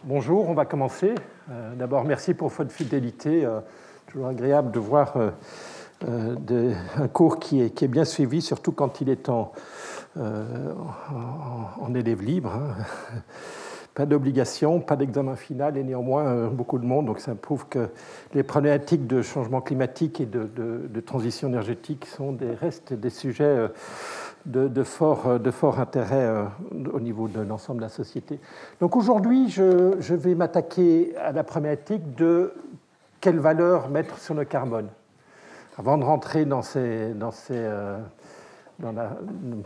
Bonjour, on va commencer. D'abord, merci pour votre fidélité. Toujours agréable de voir un cours qui est bien suivi, surtout quand il est en élève libre. Pas d'obligation, pas d'examen final et néanmoins beaucoup de monde. Donc ça prouve que les problématiques de changement climatique et de transition énergétique restent des sujets de fort intérêt au niveau de l'ensemble de la société. Donc aujourd'hui, je vais m'attaquer à la problématique de quelle valeur mettre sur le carbone. Avant de rentrer dans la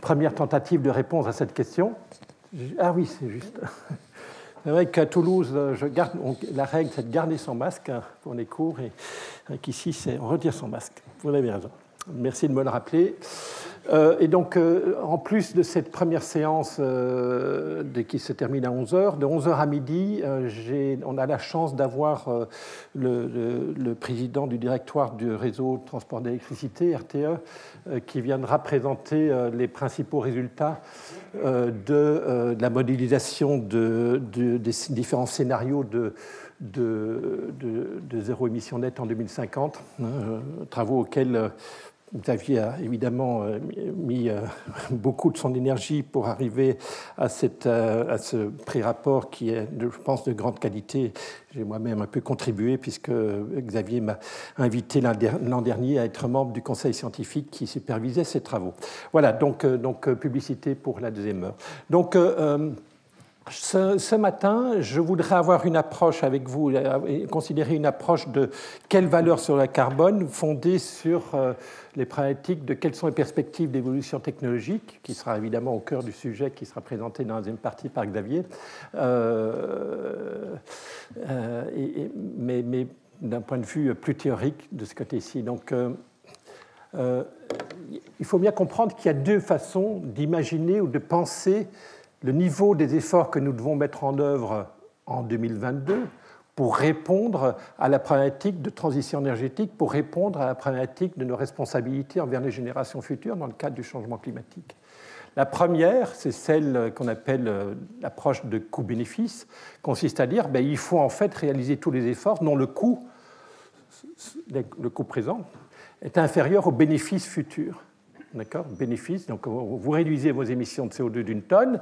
première tentative de réponse à cette question, ah oui, c'est juste. C'est vrai qu'à Toulouse, la règle, c'est de garder son masque pour les cours, et qu'ici, c'est on retire son masque. Vous avez raison. Merci de me le rappeler. Et donc, en plus de cette première séance qui se termine à 11h, de 11h à midi, on a la chance d'avoir le président du directoire du réseau de transport d'électricité, RTE, qui viendra présenter les principaux résultats de la modélisation des différents scénarios de zéro émission nette en 2050, travaux auxquels Xavier a évidemment mis beaucoup de son énergie pour arriver à ce pré-rapport qui est, je pense, de grande qualité. J'ai moi-même un peu contribué puisque Xavier m'a invité l'an dernier à être membre du conseil scientifique qui supervisait ces travaux. Voilà, donc publicité pour la deuxième heure. Donc, ce matin, je voudrais avoir une approche avec vous, considérer une approche de quelle valeur sur le carbone fondée sur les problématiques de quelles sont les perspectives d'évolution technologique, qui sera évidemment au cœur du sujet qui sera présenté dans la deuxième partie par Xavier, mais d'un point de vue plus théorique de ce côté-ci. Donc, il faut bien comprendre qu'il y a deux façons d'imaginer ou de penser le niveau des efforts que nous devons mettre en œuvre en 2022 pour répondre à la problématique de transition énergétique, pour répondre à la problématique de nos responsabilités envers les générations futures dans le cadre du changement climatique. La première, c'est celle qu'on appelle l'approche de coût-bénéfice, consiste à dire qu'il faut en fait réaliser tous les efforts dont le coût présent est inférieur au bénéfice futur. D'accord ? Bénéfice, donc vous réduisez vos émissions de CO2 d'une tonne,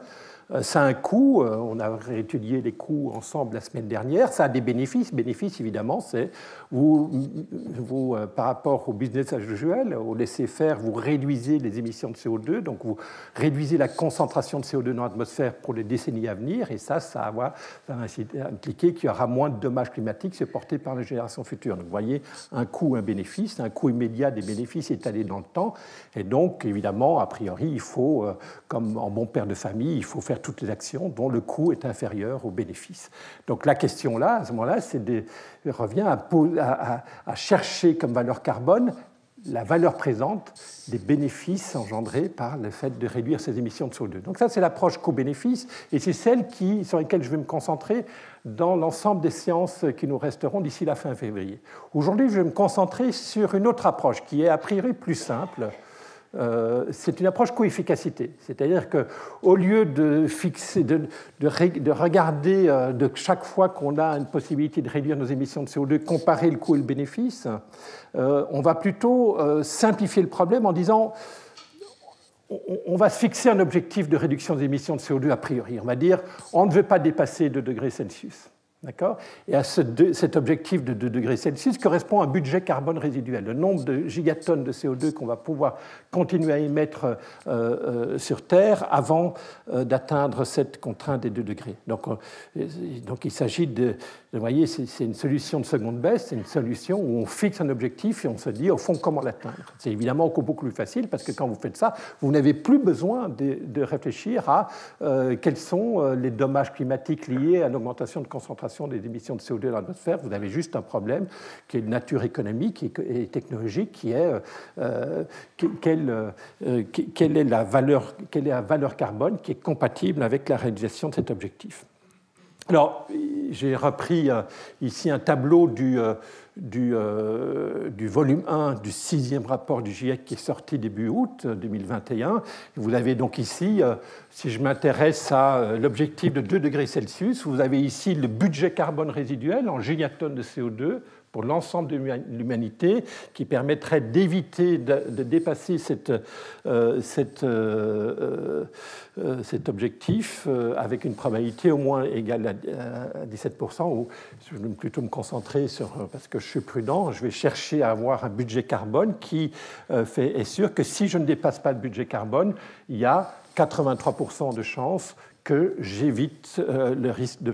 ça a un coût, on a réétudié les coûts ensemble la semaine dernière, ça a des bénéfices. Bénéfices, évidemment, c'est vous par rapport au business as usual, au laisser-faire, vous réduisez les émissions de CO2, donc vous réduisez la concentration de CO2 dans l'atmosphère pour les décennies à venir, et ça va impliquer qu'il y aura moins de dommages climatiques supportés par les générations futures. Donc vous voyez, un coût, un bénéfice, un coût immédiat des bénéfices étalés dans le temps, et donc, évidemment, a priori, il faut, comme en bon père de famille, il faut faire toutes les actions dont le coût est inférieur au bénéfice. Donc la question là, à ce moment-là, revient à chercher comme valeur carbone la valeur présente des bénéfices engendrés par le fait de réduire ces émissions de CO2. Donc ça, c'est l'approche coût-bénéfice, et c'est celle sur laquelle je vais me concentrer dans l'ensemble des séances qui nous resteront d'ici la fin février. Aujourd'hui, je vais me concentrer sur une autre approche qui est a priori plus simple. C'est une approche coût-efficacité, c'est-à-dire qu'au lieu de regarder de chaque fois qu'on a une possibilité de réduire nos émissions de CO2, comparer le coût et le bénéfice, on va plutôt simplifier le problème en disant on va se fixer un objectif de réduction des émissions de CO2 a priori. On va dire on ne veut pas dépasser 2 degrés Celsius. D'accord ? Et à cet objectif de 2 degrés Celsius correspond à un budget carbone résiduel, le nombre de gigatonnes de CO2 qu'on va pouvoir continuer à émettre sur Terre avant d'atteindre cette contrainte des 2 degrés. Donc il s'agit vous voyez, c'est une solution de seconde baisse, c'est une solution où on fixe un objectif et on se dit, au fond, comment l'atteindre. C'est évidemment beaucoup plus facile parce que quand vous faites ça, vous n'avez plus besoin de réfléchir à quels sont les dommages climatiques liés à l'augmentation de concentration des émissions de CO2 dans l'atmosphère. Vous avez juste un problème qui est de nature économique et technologique, qui est quelle est la valeur carbone qui est compatible avec la réalisation de cet objectif. Alors, j'ai repris ici un tableau du volume 1 du 6e rapport du GIEC qui est sorti début août 2021. Vous avez donc ici, si je m'intéresse à l'objectif de 2 degrés Celsius, vous avez ici le budget carbone résiduel en gigatonnes de CO2 pour l'ensemble de l'humanité, qui permettrait d'éviter de dépasser cet objectif avec une probabilité au moins égale à 17%, ou je vais plutôt me concentrer sur, parce que je suis prudent, je vais chercher à avoir un budget carbone qui est sûr que si je ne dépasse pas le budget carbone, il y a 83% de chances que j'évite le risque de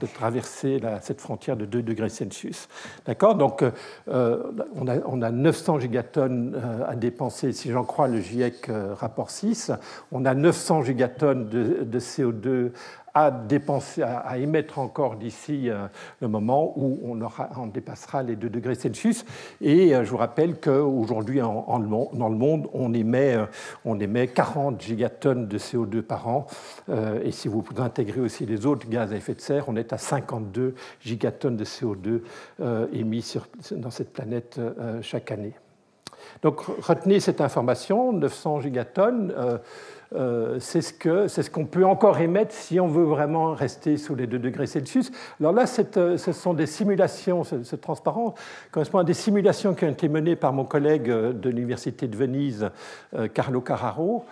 traverser cette frontière de 2 degrés Celsius. D'accord ? Donc, on a 900 gigatonnes à dépenser, si j'en crois le GIEC rapport 6. On a 900 gigatonnes de CO2 à dépenser, à émettre encore d'ici le moment où on dépassera les 2 degrés Celsius. Et je vous rappelle qu'aujourd'hui, dans le monde, on émet 40 gigatonnes de CO2 par an. Et si vous intégrez aussi les autres gaz à effet de serre, on est à 52 gigatonnes de CO2 émis dans cette planète chaque année. Donc retenez cette information, 900 gigatonnes. C'est ce qu'on peut encore émettre si on veut vraiment rester sous les 2 degrés Celsius. Alors là, ce sont des simulations, ce transparent correspond à des simulations qui ont été menées par mon collègue de l'Université de Venise, Carlo Carraro,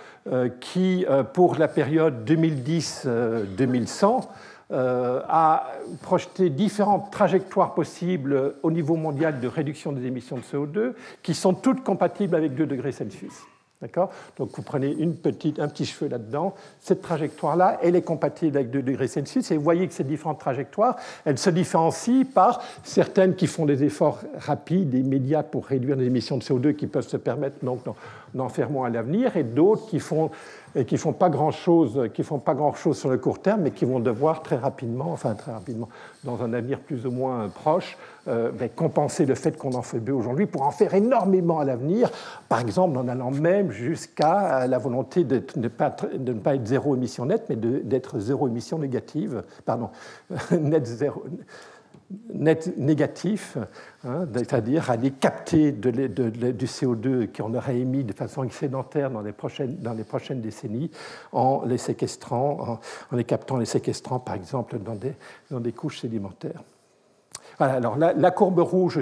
qui, pour la période 2010-2100, a projeté différentes trajectoires possibles au niveau mondial de réduction des émissions de CO2 qui sont toutes compatibles avec 2 degrés Celsius. D'accord ? Donc vous prenez un petit cheveu là-dedans. Cette trajectoire-là, elle est compatible avec 2 degrés Celsius. Et vous voyez que ces différentes trajectoires, elles se différencient par certaines qui font des efforts rapides et immédiats pour réduire les émissions de CO2 qui peuvent se permettre donc d'en faire moins à l'avenir, et d'autres qui font pas grand-chose sur le court terme, mais qui vont devoir très rapidement, dans un avenir plus ou moins proche, compenser le fait qu'on en fait peu aujourd'hui pour en faire énormément à l'avenir, par exemple en allant même jusqu'à la volonté de ne pas être zéro émission nette, mais d'être zéro émission négative, net négatif, c'est-à-dire aller capter du CO2 qu'on aurait émis de façon excédentaire dans les prochaines décennies en les séquestrant, en les captant, les séquestrant par exemple dans des couches sédimentaires. Voilà, alors la courbe rouge,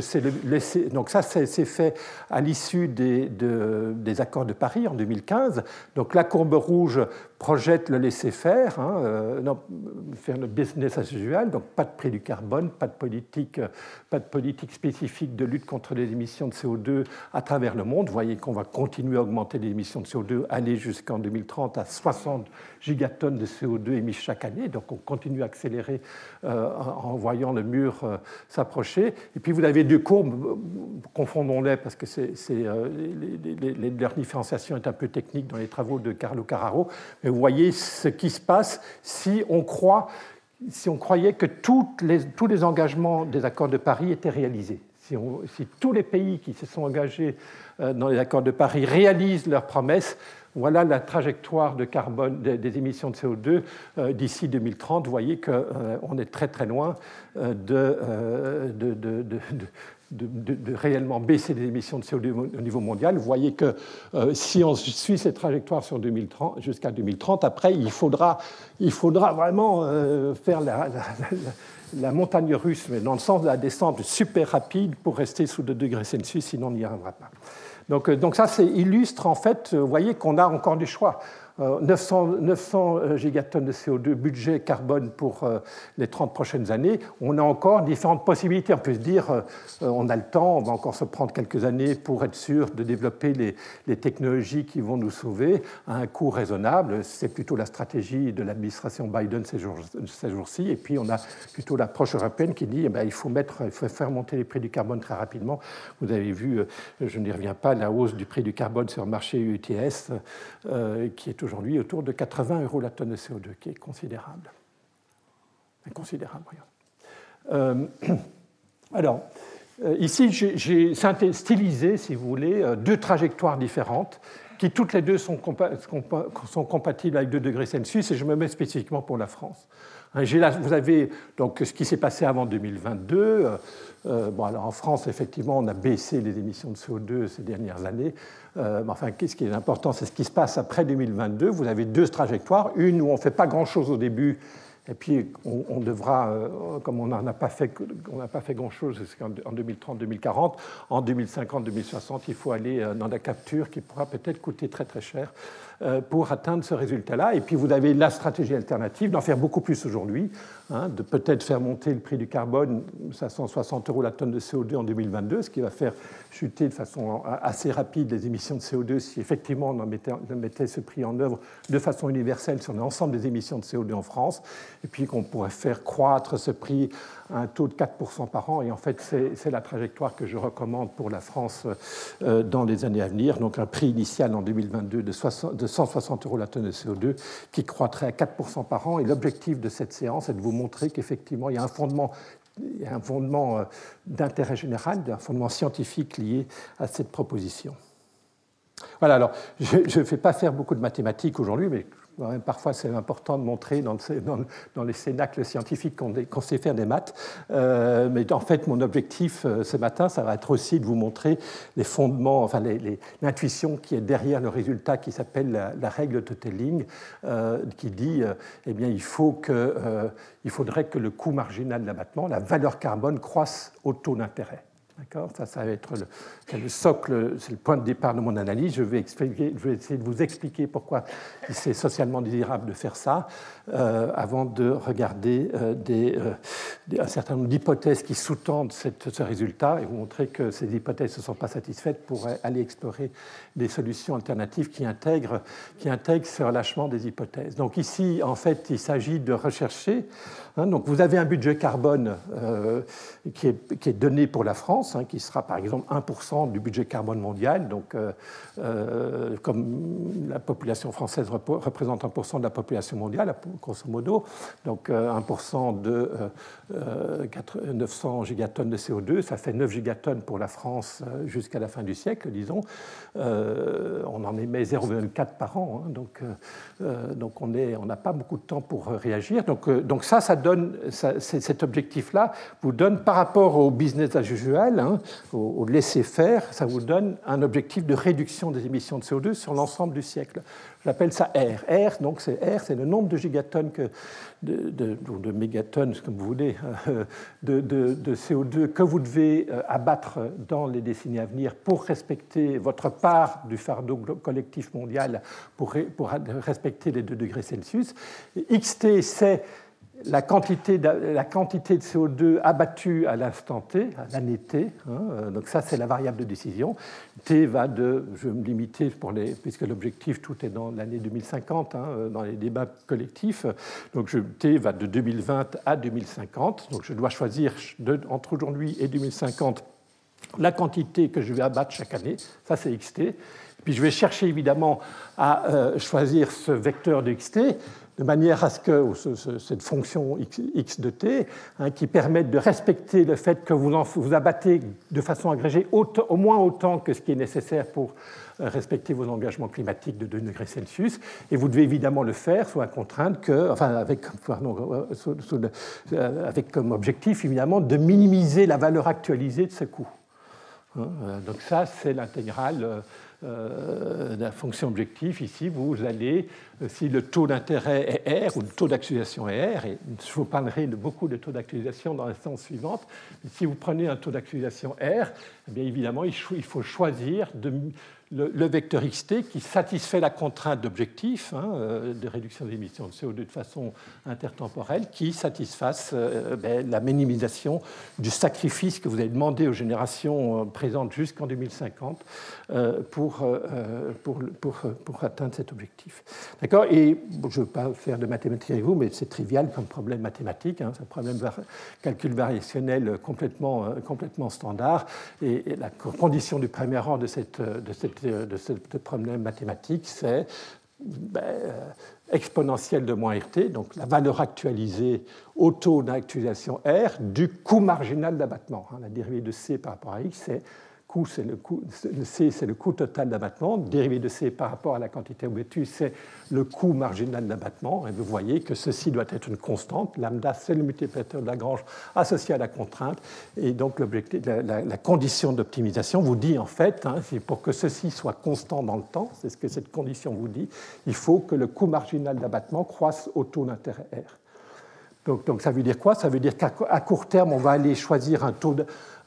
donc ça c'est fait à l'issue des accords de Paris en 2015. Donc la courbe rouge projette le laisser-faire, faire le business as usual, donc pas de prix du carbone, pas de politique spécifique de lutte contre les émissions de CO2 à travers le monde. Vous voyez qu'on va continuer à augmenter les émissions de CO2, aller jusqu'en 2030 à 60 gigatonnes de CO2 émises chaque année. Donc on continue à accélérer en voyant le mur s'approcher. Et puis vous avez 2 courbes, confondons-les parce que leur différenciation est un peu technique dans les travaux de Carlo Carraro. Mais vous voyez ce qui se passe si on croyait que tous les engagements des accords de Paris étaient réalisés. Si tous les pays qui se sont engagés dans les accords de Paris réalisent leurs promesses, voilà la trajectoire de carbone des émissions de CO2 d'ici 2030. Vous voyez qu'on est très très loin de réellement baisser les émissions de CO2 au niveau mondial. Vous voyez que si on suit cette trajectoire jusqu'à 2030, après, il faudra vraiment faire la montagne russe, mais dans le sens de la descente super rapide pour rester sous 2 degrés Celsius, sinon on n'y arrivera pas. Donc ça illustre, en fait, vous voyez qu'on a encore du choix. 900 gigatonnes de CO2, budget carbone pour les 30 prochaines années, on a encore différentes possibilités. On peut se dire, on a le temps, on va encore se prendre quelques années pour être sûr de développer les technologies qui vont nous sauver à un coût raisonnable. C'est plutôt la stratégie de l'administration Biden ces jours-ci. Et puis on a plutôt l'approche européenne qui dit il faut faire monter les prix du carbone très rapidement. Vous avez vu, je n'y reviens pas, la hausse du prix du carbone sur le marché ETS qui est aujourd'hui autour de 80 € la tonne de CO2, qui est considérable. Inconsidérable, regarde. Alors, ici, j'ai stylisé, si vous voulez, 2 trajectoires différentes qui toutes les deux sont compatibles avec 2 degrés Celsius, et je me mets spécifiquement pour la France. Vous avez donc ce qui s'est passé avant 2022. Bon, alors en France, effectivement, on a baissé les émissions de CO2 ces dernières années. Mais enfin, ce qui est important, c'est ce qui se passe après 2022. Vous avez deux trajectoires. Une où on ne fait pas grand-chose au début, et puis on devra, comme on n'a pas fait grand-chose jusqu'en 2030-2040, en 2050-2060, il faut aller dans la capture qui pourra peut-être coûter très très cher pour atteindre ce résultat-là. Et puis vous avez la stratégie alternative d'en faire beaucoup plus aujourd'hui, de peut-être faire monter le prix du carbone, 560 € la tonne de CO2 en 2022, ce qui va faire chuter de façon assez rapide les émissions de CO2 si effectivement on mettait ce prix en œuvre de façon universelle sur l'ensemble des émissions de CO2 en France, et puis qu'on pourrait faire croître ce prix à un taux de 4% par an. Et en fait, c'est la trajectoire que je recommande pour la France dans les années à venir. Donc un prix initial en 2022 de 160 € la tonne de CO2 qui croîtrait à 4% par an. Et l'objectif de cette séance est de vous montrer qu'effectivement, il y a un fondement d'intérêt général, un fondement scientifique lié à cette proposition. Voilà, alors je ne vais pas faire beaucoup de mathématiques aujourd'hui, mais parfois c'est important de montrer dans les cénacles scientifiques qu'on sait faire des maths. Mais en fait, mon objectif ce matin, ça va être aussi de vous montrer les fondements, enfin l'intuition qui est derrière le résultat qui s'appelle la règle de Telling, qui dit eh bien, il faudrait que le coût marginal d'abattement, la valeur carbone, croisse au taux d'intérêt. Ça va être le socle, c'est le point de départ de mon analyse. Je vais essayer de vous expliquer pourquoi c'est socialement désirable de faire ça, avant de regarder un certain nombre d'hypothèses qui sous-tendent ce résultat et vous montrer que ces hypothèses ne sont pas satisfaites pour aller explorer des solutions alternatives qui intègrent ce relâchement des hypothèses. Donc ici, en fait, il s'agit de rechercher. Donc vous avez un budget carbone qui est donné pour la France, qui sera par exemple 1% du budget carbone mondial. Donc, comme la population française représente 1% de la population mondiale, grosso modo, donc 1% de 900 gigatonnes de CO2, ça fait 9 gigatonnes pour la France jusqu'à la fin du siècle, disons. On en émet 0,4 par an, donc on n'a pas beaucoup de temps pour réagir. Donc ça donne, cet objectif-là vous donne, par rapport au business as usual, au laisser-faire, ça vous donne un objectif de réduction des émissions de CO2 sur l'ensemble du siècle. J'appelle ça R. R, c'est le nombre de gigatonnes, de mégatonnes, comme vous voulez, de CO2 que vous devez abattre dans les décennies à venir pour respecter votre part du fardeau collectif mondial, pour respecter les 2 degrés Celsius. XT, c'est la quantité de CO2 abattue à l'instant T, à l'année T. Donc ça, c'est la variable de décision. T va je vais me limiter, puisque l'objectif, tout est dans l'année 2050, dans les débats collectifs. Donc T va de 2020 à 2050. Donc je dois choisir entre aujourd'hui et 2050 la quantité que je vais abattre chaque année. Ça, c'est XT. Puis je vais chercher évidemment à choisir ce vecteur de XT de manière à ce que cette fonction x de t, qui permette de respecter le fait que vous abattez de façon agrégée au moins autant que ce qui est nécessaire pour respecter vos engagements climatiques de 2 degrés Celsius. Et vous devez évidemment le faire sous la contrainte avec comme objectif évidemment de minimiser la valeur actualisée de ce coût. Donc ça, c'est l'intégrale de la fonction objectif. Ici, vous allez, si le taux d'intérêt est R, ou le taux d'actualisation est R, et je vous parlerai de beaucoup de taux d'actualisation dans la séance suivante, mais si vous prenez un taux d'actualisation R, eh bien évidemment, il faut choisir le vecteur xt qui satisfait la contrainte d'objectif de réduction des émissions de CO2 de façon intertemporelle, qui satisfasse la minimisation du sacrifice que vous avez demandé aux générations présentes jusqu'en 2050 pour atteindre cet objectif. D'accord ? Et je ne veux pas faire de mathématiques avec vous, mais c'est trivial comme problème mathématique. C'est un problème de calcul variationnel complètement standard. Et la condition du premier rang de ce problème mathématique, c'est exponentielle de moins RT, donc la valeur actualisée au taux d'actualisation R du coût marginal d'abattement. La dérivée de C par rapport à X, c'est coût, c'est le C, c'est le coût total d'abattement. Dérivé de C par rapport à la quantité obtue, c'est le coût marginal d'abattement. Et vous voyez que ceci doit être une constante. Lambda, c'est le multiplicateur de Lagrange associé à la contrainte. Et donc, la condition d'optimisation vous dit, en fait, c'est pour que ceci soit constant dans le temps, c'est ce que cette condition vous dit, il faut que le coût marginal d'abattement croisse au taux d'intérêt R. Donc ça veut dire quoi? Ça veut dire qu'à court terme, on va aller choisir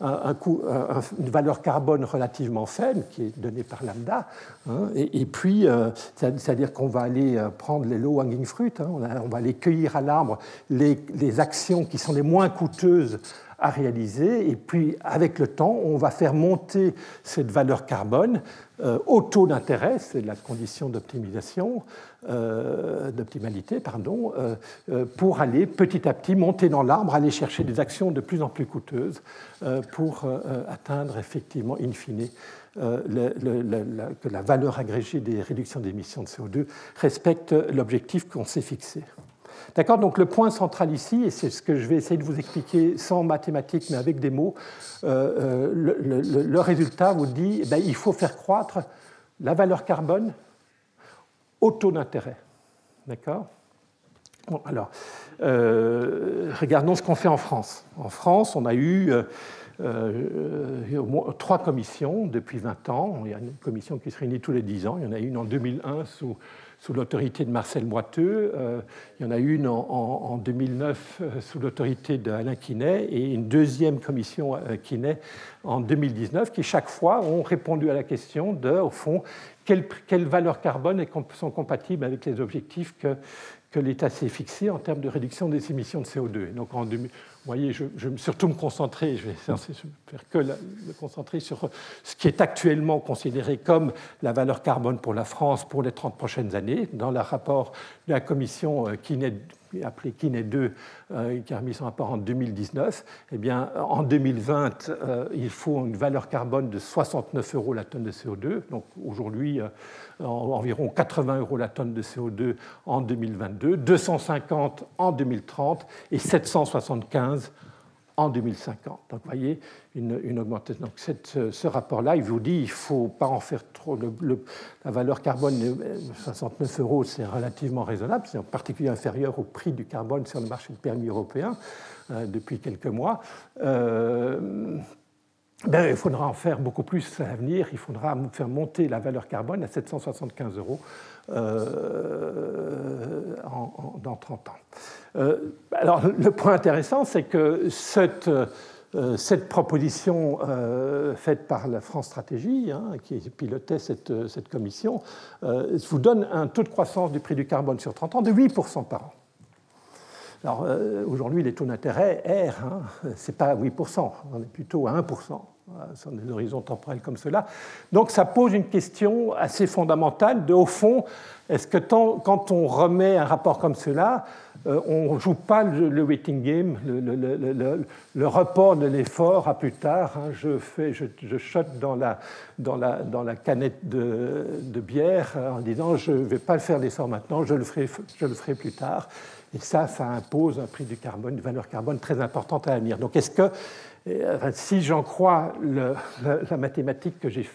une valeur carbone relativement faible, qui est donnée par lambda, et puis, c'est-à-dire qu'on va aller prendre les low-hanging fruit, on va aller cueillir à l'arbre les actions qui sont les moins coûteuses à réaliser, et puis avec le temps, on va faire monter cette valeur carbone au taux d'intérêt, c'est la condition d'optimisation, d'optimalité, pour aller petit à petit monter dans l'arbre, aller chercher des actions de plus en plus coûteuses pour atteindre effectivement, in fine, que la valeur agrégée des réductions d'émissions de CO2 respecte l'objectif qu'on s'est fixé. D'accord, donc le point central ici, et c'est ce que je vais essayer de vous expliquer sans mathématiques mais avec des mots, le résultat vous dit il faut faire croître la valeur carbone au taux d'intérêt. D'accord? Bon, alors, regardons ce qu'on fait en France. En France, on a eu au moins 3 commissions depuis 20 ans. Il y a une commission qui se réunit tous les 10 ans. Il y en a une en 2001 sous l'autorité de Marcel Moiteux, il y en a une en 2009 sous l'autorité d'Alain Quinet et une deuxième commission Quinet en 2019 qui chaque fois ont répondu à la question de, au fond, quelles valeurs carbone sont compatibles avec les objectifs que l'État s'est fixé en termes de réduction des émissions de CO2. Et donc, vous voyez, je vais surtout me concentrer, je vais faire que me concentrer sur ce qui est actuellement considéré comme la valeur carbone pour la France pour les 30 prochaines années. Dans le rapport de la commission appelé Quinet 2, qui a remis son rapport en 2019, eh bien, en 2020, il faut une valeur carbone de 69 € la tonne de CO2. Donc aujourd'hui, environ 80 € la tonne de CO2 en 2022, 250 en 2030 et 775 en 2050. Donc vous voyez une augmentation. Donc ce rapport-là, il vous dit qu'il ne faut pas en faire trop. La valeur carbone de 69 €, c'est relativement raisonnable, c'est en particulier inférieur au prix du carbone sur le marché de permis européen depuis quelques mois. Il faudra en faire beaucoup plus à l'avenir. Il faudra faire monter la valeur carbone à 775 € dans 30 ans. Alors, le point intéressant, c'est que cette proposition faite par la France Stratégie, qui pilotait cette commission, vous donne un taux de croissance du prix du carbone sur 30 ans de 8% par an. Alors, aujourd'hui, les taux d'intérêt R, ce n'est pas 8%, on est plutôt à 1%. Sur des horizons temporels comme cela. Donc ça pose une question assez fondamentale de, au fond, est-ce que quand on remet un rapport comme cela, on ne joue pas le waiting game, le report de l'effort à plus tard. Je shot dans la canette de bière en disant je ne vais pas faire l'effort maintenant, je le ferai plus tard. Et ça impose un prix du carbone, une valeur carbone très importante à l'avenir. Donc est-ce que si j'en crois la mathématique que j'ai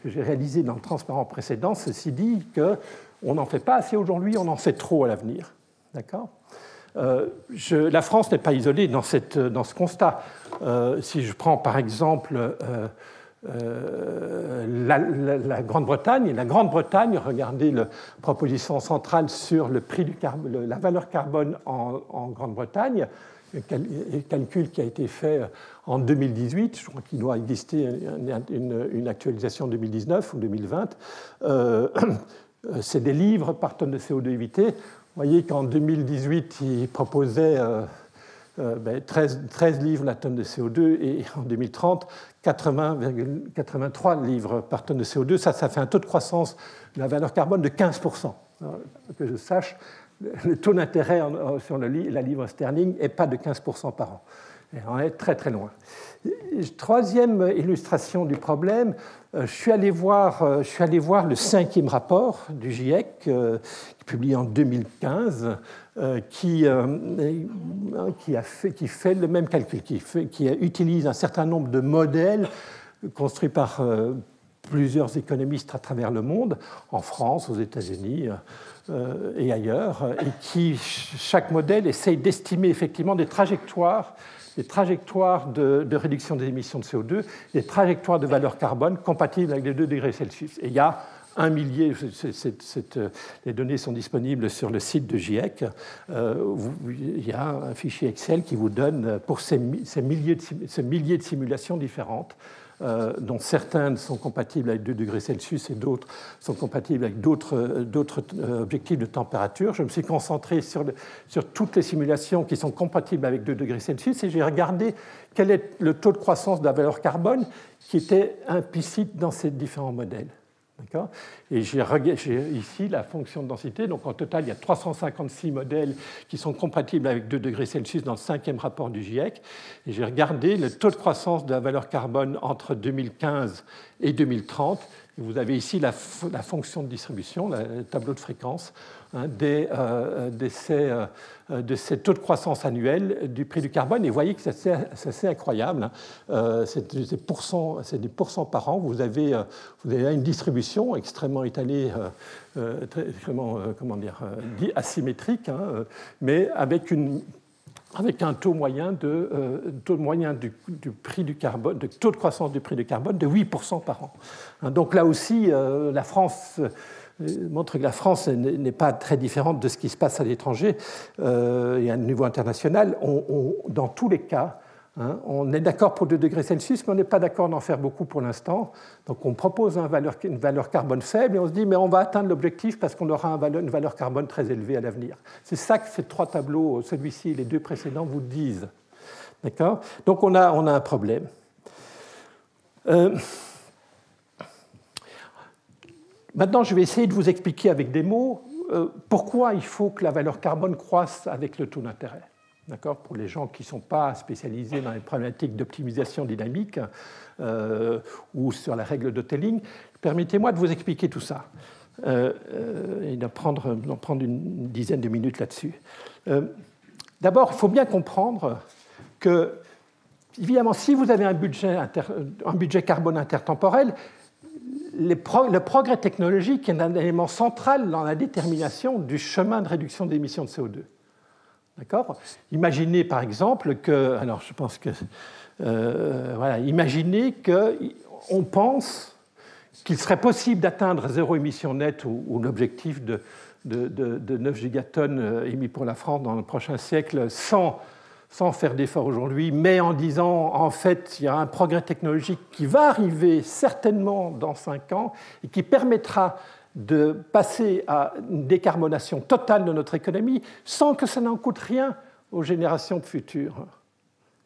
réalisée dans le transparent précédent, ceci dit qu'on n'en fait pas assez aujourd'hui, on en fait trop à l'avenir. D'accord ? La France n'est pas isolée dans ce constat. Si je prends par exemple la Grande-Bretagne, regardez la proposition centrale sur le prix la valeur carbone en Grande-Bretagne, un calcul qui a été fait en 2018, je crois qu'il doit exister une actualisation en 2019 ou 2020. C'est des livres par tonne de CO2 évité. Vous voyez qu'en 2018, il proposait 13 livres la tonne de CO2 et en 2030, 80,83 livres par tonne de CO2. Ça fait un taux de croissance de la valeur carbone de 15%. Alors, que je sache, le taux d'intérêt sur la livre sterling n'est pas de 15% par an. Et on est très très loin. Troisième illustration du problème, je suis allé voir le 5e rapport du GIEC, publié en 2015, qui fait le même calcul, qui utilise un certain nombre de modèles construit par plusieurs économistes à travers le monde, en France, aux États-Unis et ailleurs, et qui, chaque modèle, essaye d'estimer effectivement des trajectoires de réduction des émissions de CO2, des trajectoires de valeur carbone compatibles avec les 2 degrés Celsius. Et il y a un millier, les données sont disponibles sur le site de GIEC, il y a un fichier Excel qui vous donne, pour ces milliers de simulations différentes, dont certaines sont compatibles avec 2 degrés Celsius et d'autres sont compatibles avec d'autres objectifs de température. Je me suis concentré sur toutes les simulations qui sont compatibles avec 2 degrés Celsius et j'ai regardé quel est le taux de croissance de la valeur carbone qui était implicite dans ces différents modèles. Et j'ai ici la fonction de densité. Donc en total, il y a 356 modèles qui sont compatibles avec 2 degrés Celsius dans le 5e rapport du GIEC. Et j'ai regardé le taux de croissance de la valeur carbone entre 2015 et 2030. Et vous avez ici la fonction de distribution, le tableau de fréquence de ces taux de croissance annuels du prix du carbone. Et vous voyez que c'est assez incroyable. C'est des pourcents par an. Vous avez une distribution extrêmement étalée, asymétrique, mais avec un taux moyen du prix du carbone, de taux de croissance du prix du carbone de 8% par an. Donc là aussi, la France montre que la France n'est pas très différente de ce qui se passe à l'étranger et à un niveau international. Dans tous les cas, on est d'accord pour 2 degrés Celsius, mais on n'est pas d'accord d'en faire beaucoup pour l'instant. Donc on propose une valeur carbone faible et on se dit mais on va atteindre l'objectif parce qu'on aura une valeur carbone très élevée à l'avenir. C'est ça que ces 3 tableaux, celui-ci et les 2 précédents, vous disent. D'accord ? Donc on a un problème. Maintenant, je vais essayer de vous expliquer avec des mots pourquoi il faut que la valeur carbone croisse avec le taux d'intérêt. D'accord ? Pour les gens qui ne sont pas spécialisés dans les problématiques d'optimisation dynamique ou sur la règle de Telling, permettez-moi de vous expliquer tout ça et d'en prendre une dizaine de minutes là-dessus. D'abord, il faut bien comprendre que, évidemment, si vous avez un budget carbone intertemporel, le progrès technologique est un élément central dans la détermination du chemin de réduction des émissions de CO2. D'accord ? Imaginez par exemple que, alors je pense que, imaginez qu'on pense qu'il serait possible d'atteindre zéro émission nette ou l'objectif de 9 gigatonnes émis pour la France dans le prochain siècle sans faire d'efforts aujourd'hui, mais en disant, en fait, il y a un progrès technologique qui va arriver certainement dans 5 ans et qui permettra de passer à une décarbonation totale de notre économie sans que ça n'en coûte rien aux générations futures.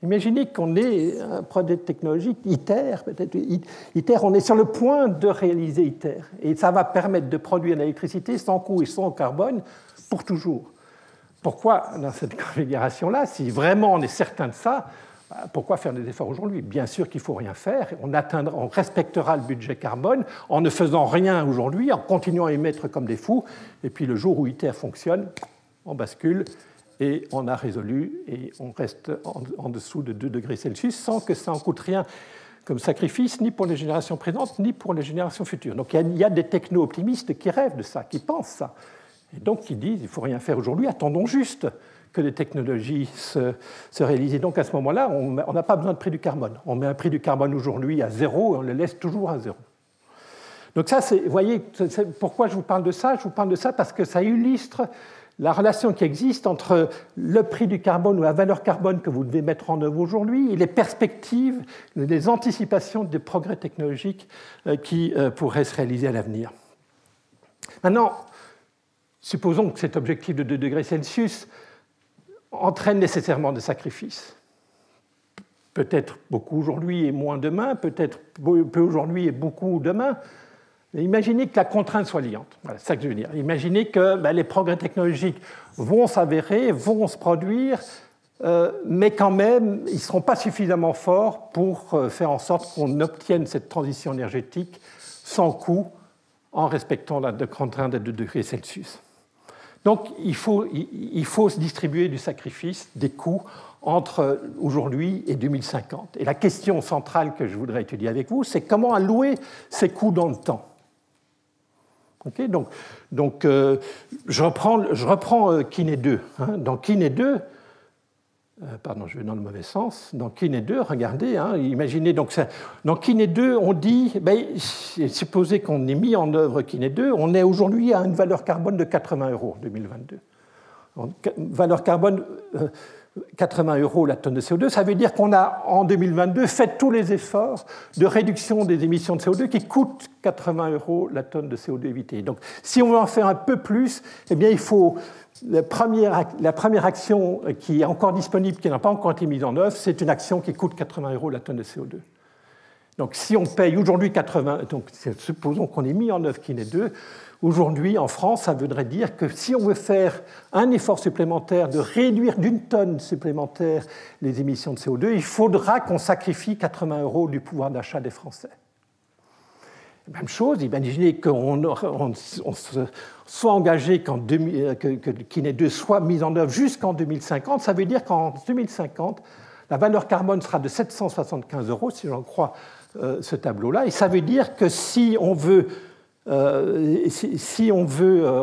Imaginez qu'on ait un projet technologique, ITER, peut-être ITER, on est sur le point de réaliser ITER, et ça va permettre de produire de l'électricité sans coût et sans carbone pour toujours. Pourquoi, dans cette configuration-là, si vraiment on est certain de ça, pourquoi faire des efforts aujourd'hui ? Bien sûr qu'il ne faut rien faire, on respectera le budget carbone en ne faisant rien aujourd'hui, en continuant à émettre comme des fous, et puis le jour où ITER fonctionne, on bascule, et on a résolu, et on reste en dessous de 2 degrés Celsius sans que ça en coûte rien comme sacrifice, ni pour les générations présentes, ni pour les générations futures. Donc il y a des techno-optimistes qui rêvent de ça, qui pensent ça. Et donc, ils disent qu'il ne faut rien faire aujourd'hui, attendons juste que les technologies se réalisent. Et donc, à ce moment-là, on n'a pas besoin de prix du carbone. On met un prix du carbone aujourd'hui à 0 et on le laisse toujours à 0. Donc ça, vous voyez, pourquoi je vous parle de ça ? Je vous parle de ça parce que ça illustre la relation qui existe entre le prix du carbone ou la valeur carbone que vous devez mettre en œuvre aujourd'hui et les perspectives, les anticipations des progrès technologiques qui pourraient se réaliser à l'avenir. Maintenant, supposons que cet objectif de 2 degrés Celsius entraîne nécessairement des sacrifices. Peut-être beaucoup aujourd'hui et moins demain, peut-être peu aujourd'hui et beaucoup demain. Imaginez que la contrainte soit liante. Voilà, c'est ça que je veux dire. Imaginez que les progrès technologiques vont s'avérer, vont se produire, mais quand même, ils ne seront pas suffisamment forts pour faire en sorte qu'on obtienne cette transition énergétique sans coût en respectant la contrainte de 2 degrés Celsius. Donc il faut se distribuer du sacrifice, des coûts, entre aujourd'hui et 2050. Et la question centrale que je voudrais étudier avec vous, c'est comment allouer ces coûts dans le temps. Okay, donc je reprends Quinet 2. Hein. Dans Quinet 2, pardon, je vais dans le mauvais sens. Dans Quinet 2, regardez, hein, imaginez, donc ça, dans Quinet 2, on dit, supposez qu'on ait mis en œuvre Quinet 2, on est aujourd'hui à une valeur carbone de 80 € en 2022. Donc, valeur carbone 80 € la tonne de CO2, ça veut dire qu'on a en 2022 fait tous les efforts de réduction des émissions de CO2 qui coûtent 80 € la tonne de CO2 évitée. Donc si on veut en faire un peu plus, eh bien, il faut la première action qui est encore disponible, qui n'a pas encore été mise en œuvre, c'est une action qui coûte 80 € la tonne de CO2. Donc si on paye aujourd'hui 80, donc supposons qu'on ait mis en œuvre Quinet 2, aujourd'hui en France, ça voudrait dire que si on veut faire un effort supplémentaire de réduire d'une tonne supplémentaire les émissions de CO2, il faudra qu'on sacrifie 80 € du pouvoir d'achat des Français. Même chose, imaginez qu'on soit engagé que Quinet 2 soit mis en œuvre jusqu'en 2050, ça veut dire qu'en 2050, la valeur carbone sera de 775 €, si j'en crois ce tableau-là, et ça veut dire que si on veut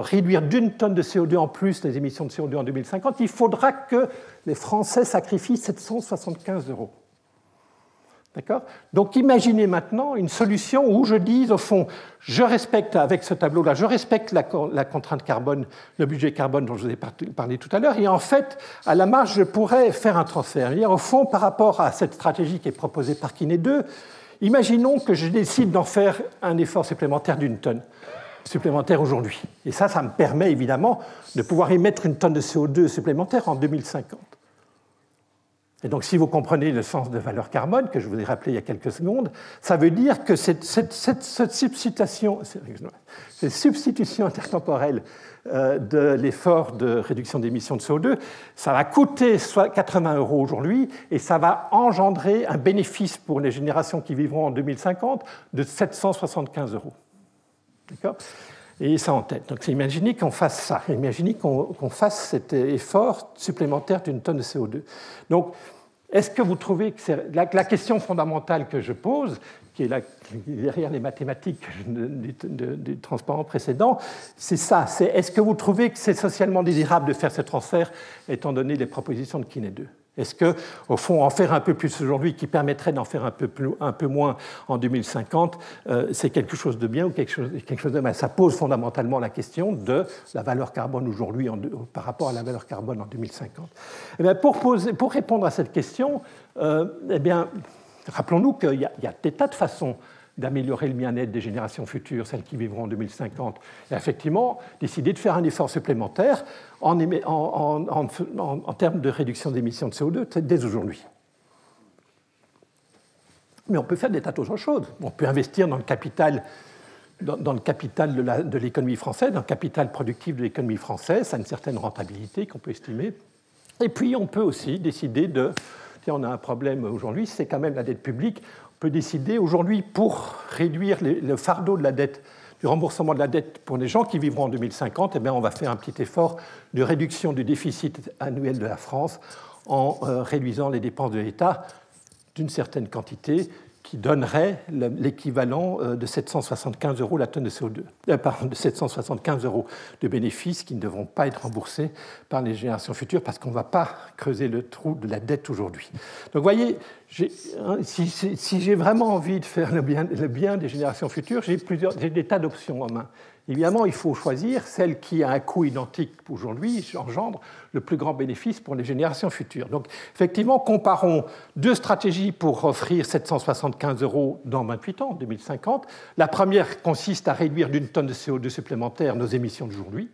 réduire d'une tonne de CO2 en plus les émissions de CO2 en 2050, il faudra que les Français sacrifient 775 €. D'accord ? Donc imaginez maintenant une solution où je dis, au fond, je respecte, avec ce tableau-là, je respecte la contrainte carbone, le budget carbone dont je vous ai parlé tout à l'heure, et en fait, à la marge, je pourrais faire un transfert. Au fond, par rapport à cette stratégie qui est proposée par Quinet 2, imaginons que je décide d'en faire un effort supplémentaire d'une tonne supplémentaire aujourd'hui. Et ça me permet évidemment de pouvoir émettre une tonne de CO2 supplémentaire en 2050. Et donc, si vous comprenez le sens de valeur carbone, que je vous ai rappelé il y a quelques secondes, ça veut dire que cette substitution intertemporelle de l'effort de réduction d'émissions de CO2, ça va coûter 80 € aujourd'hui et ça va engendrer un bénéfice pour les générations qui vivront en 2050 de 775 €. D'accord ? Et ça en tête. Donc, imaginez qu'on fasse ça. Imaginez qu'on fasse cet effort supplémentaire d'une tonne de CO2. Donc, est-ce que vous trouvez que c'est la question fondamentale que je pose, qui est derrière les mathématiques du transparent précédent, c'est ça. C'est est-ce que vous trouvez que c'est socialement désirable de faire ce transfert, étant donné les propositions de Quinet 2 ? Est-ce que, au fond, en faire un peu plus aujourd'hui, qui permettrait d'en faire un peu moins en 2050, c'est quelque chose de bien ou quelque chose de mal ? Ça pose fondamentalement la question de la valeur carbone aujourd'hui par rapport à la valeur carbone en 2050. Eh bien, pour répondre à cette question, eh bien, rappelons-nous qu'il y a des tas de façons d'améliorer le bien-être des générations futures, celles qui vivront en 2050. Et effectivement, décider de faire un effort supplémentaire en termes de réduction d'émissions de CO2 dès aujourd'hui. Mais on peut faire des tas d'autres choses. On peut investir dans le capital, de l'économie française, dans le capital productif de l'économie française, ça a une certaine rentabilité qu'on peut estimer. Et puis on peut aussi décider on a un problème aujourd'hui, c'est quand même la dette publique. On peut décider aujourd'hui, pour réduire le fardeau de la dette, du remboursement de la dette pour les gens qui vivront en 2050, eh bien, on va faire un petit effort de réduction du déficit annuel de la France en réduisant les dépenses de l'État d'une certaine quantité qui donnerait l'équivalent de 775 € la tonne de CO2. De 775 € de bénéfices qui ne devront pas être remboursés par les générations futures parce qu'on ne va pas creuser le trou de la dette aujourd'hui. Donc vous voyez, si j'ai vraiment envie de faire le bien des générations futures, j'ai des tas d'options en main. Évidemment, il faut choisir celle qui a un coût identique aujourd'hui, engendre le plus grand bénéfice pour les générations futures. Donc, effectivement, comparons deux stratégies pour offrir 775 € dans 28 ans, en 2050. La première consiste à réduire d'une tonne de CO2 supplémentaire nos émissions d'aujourd'hui.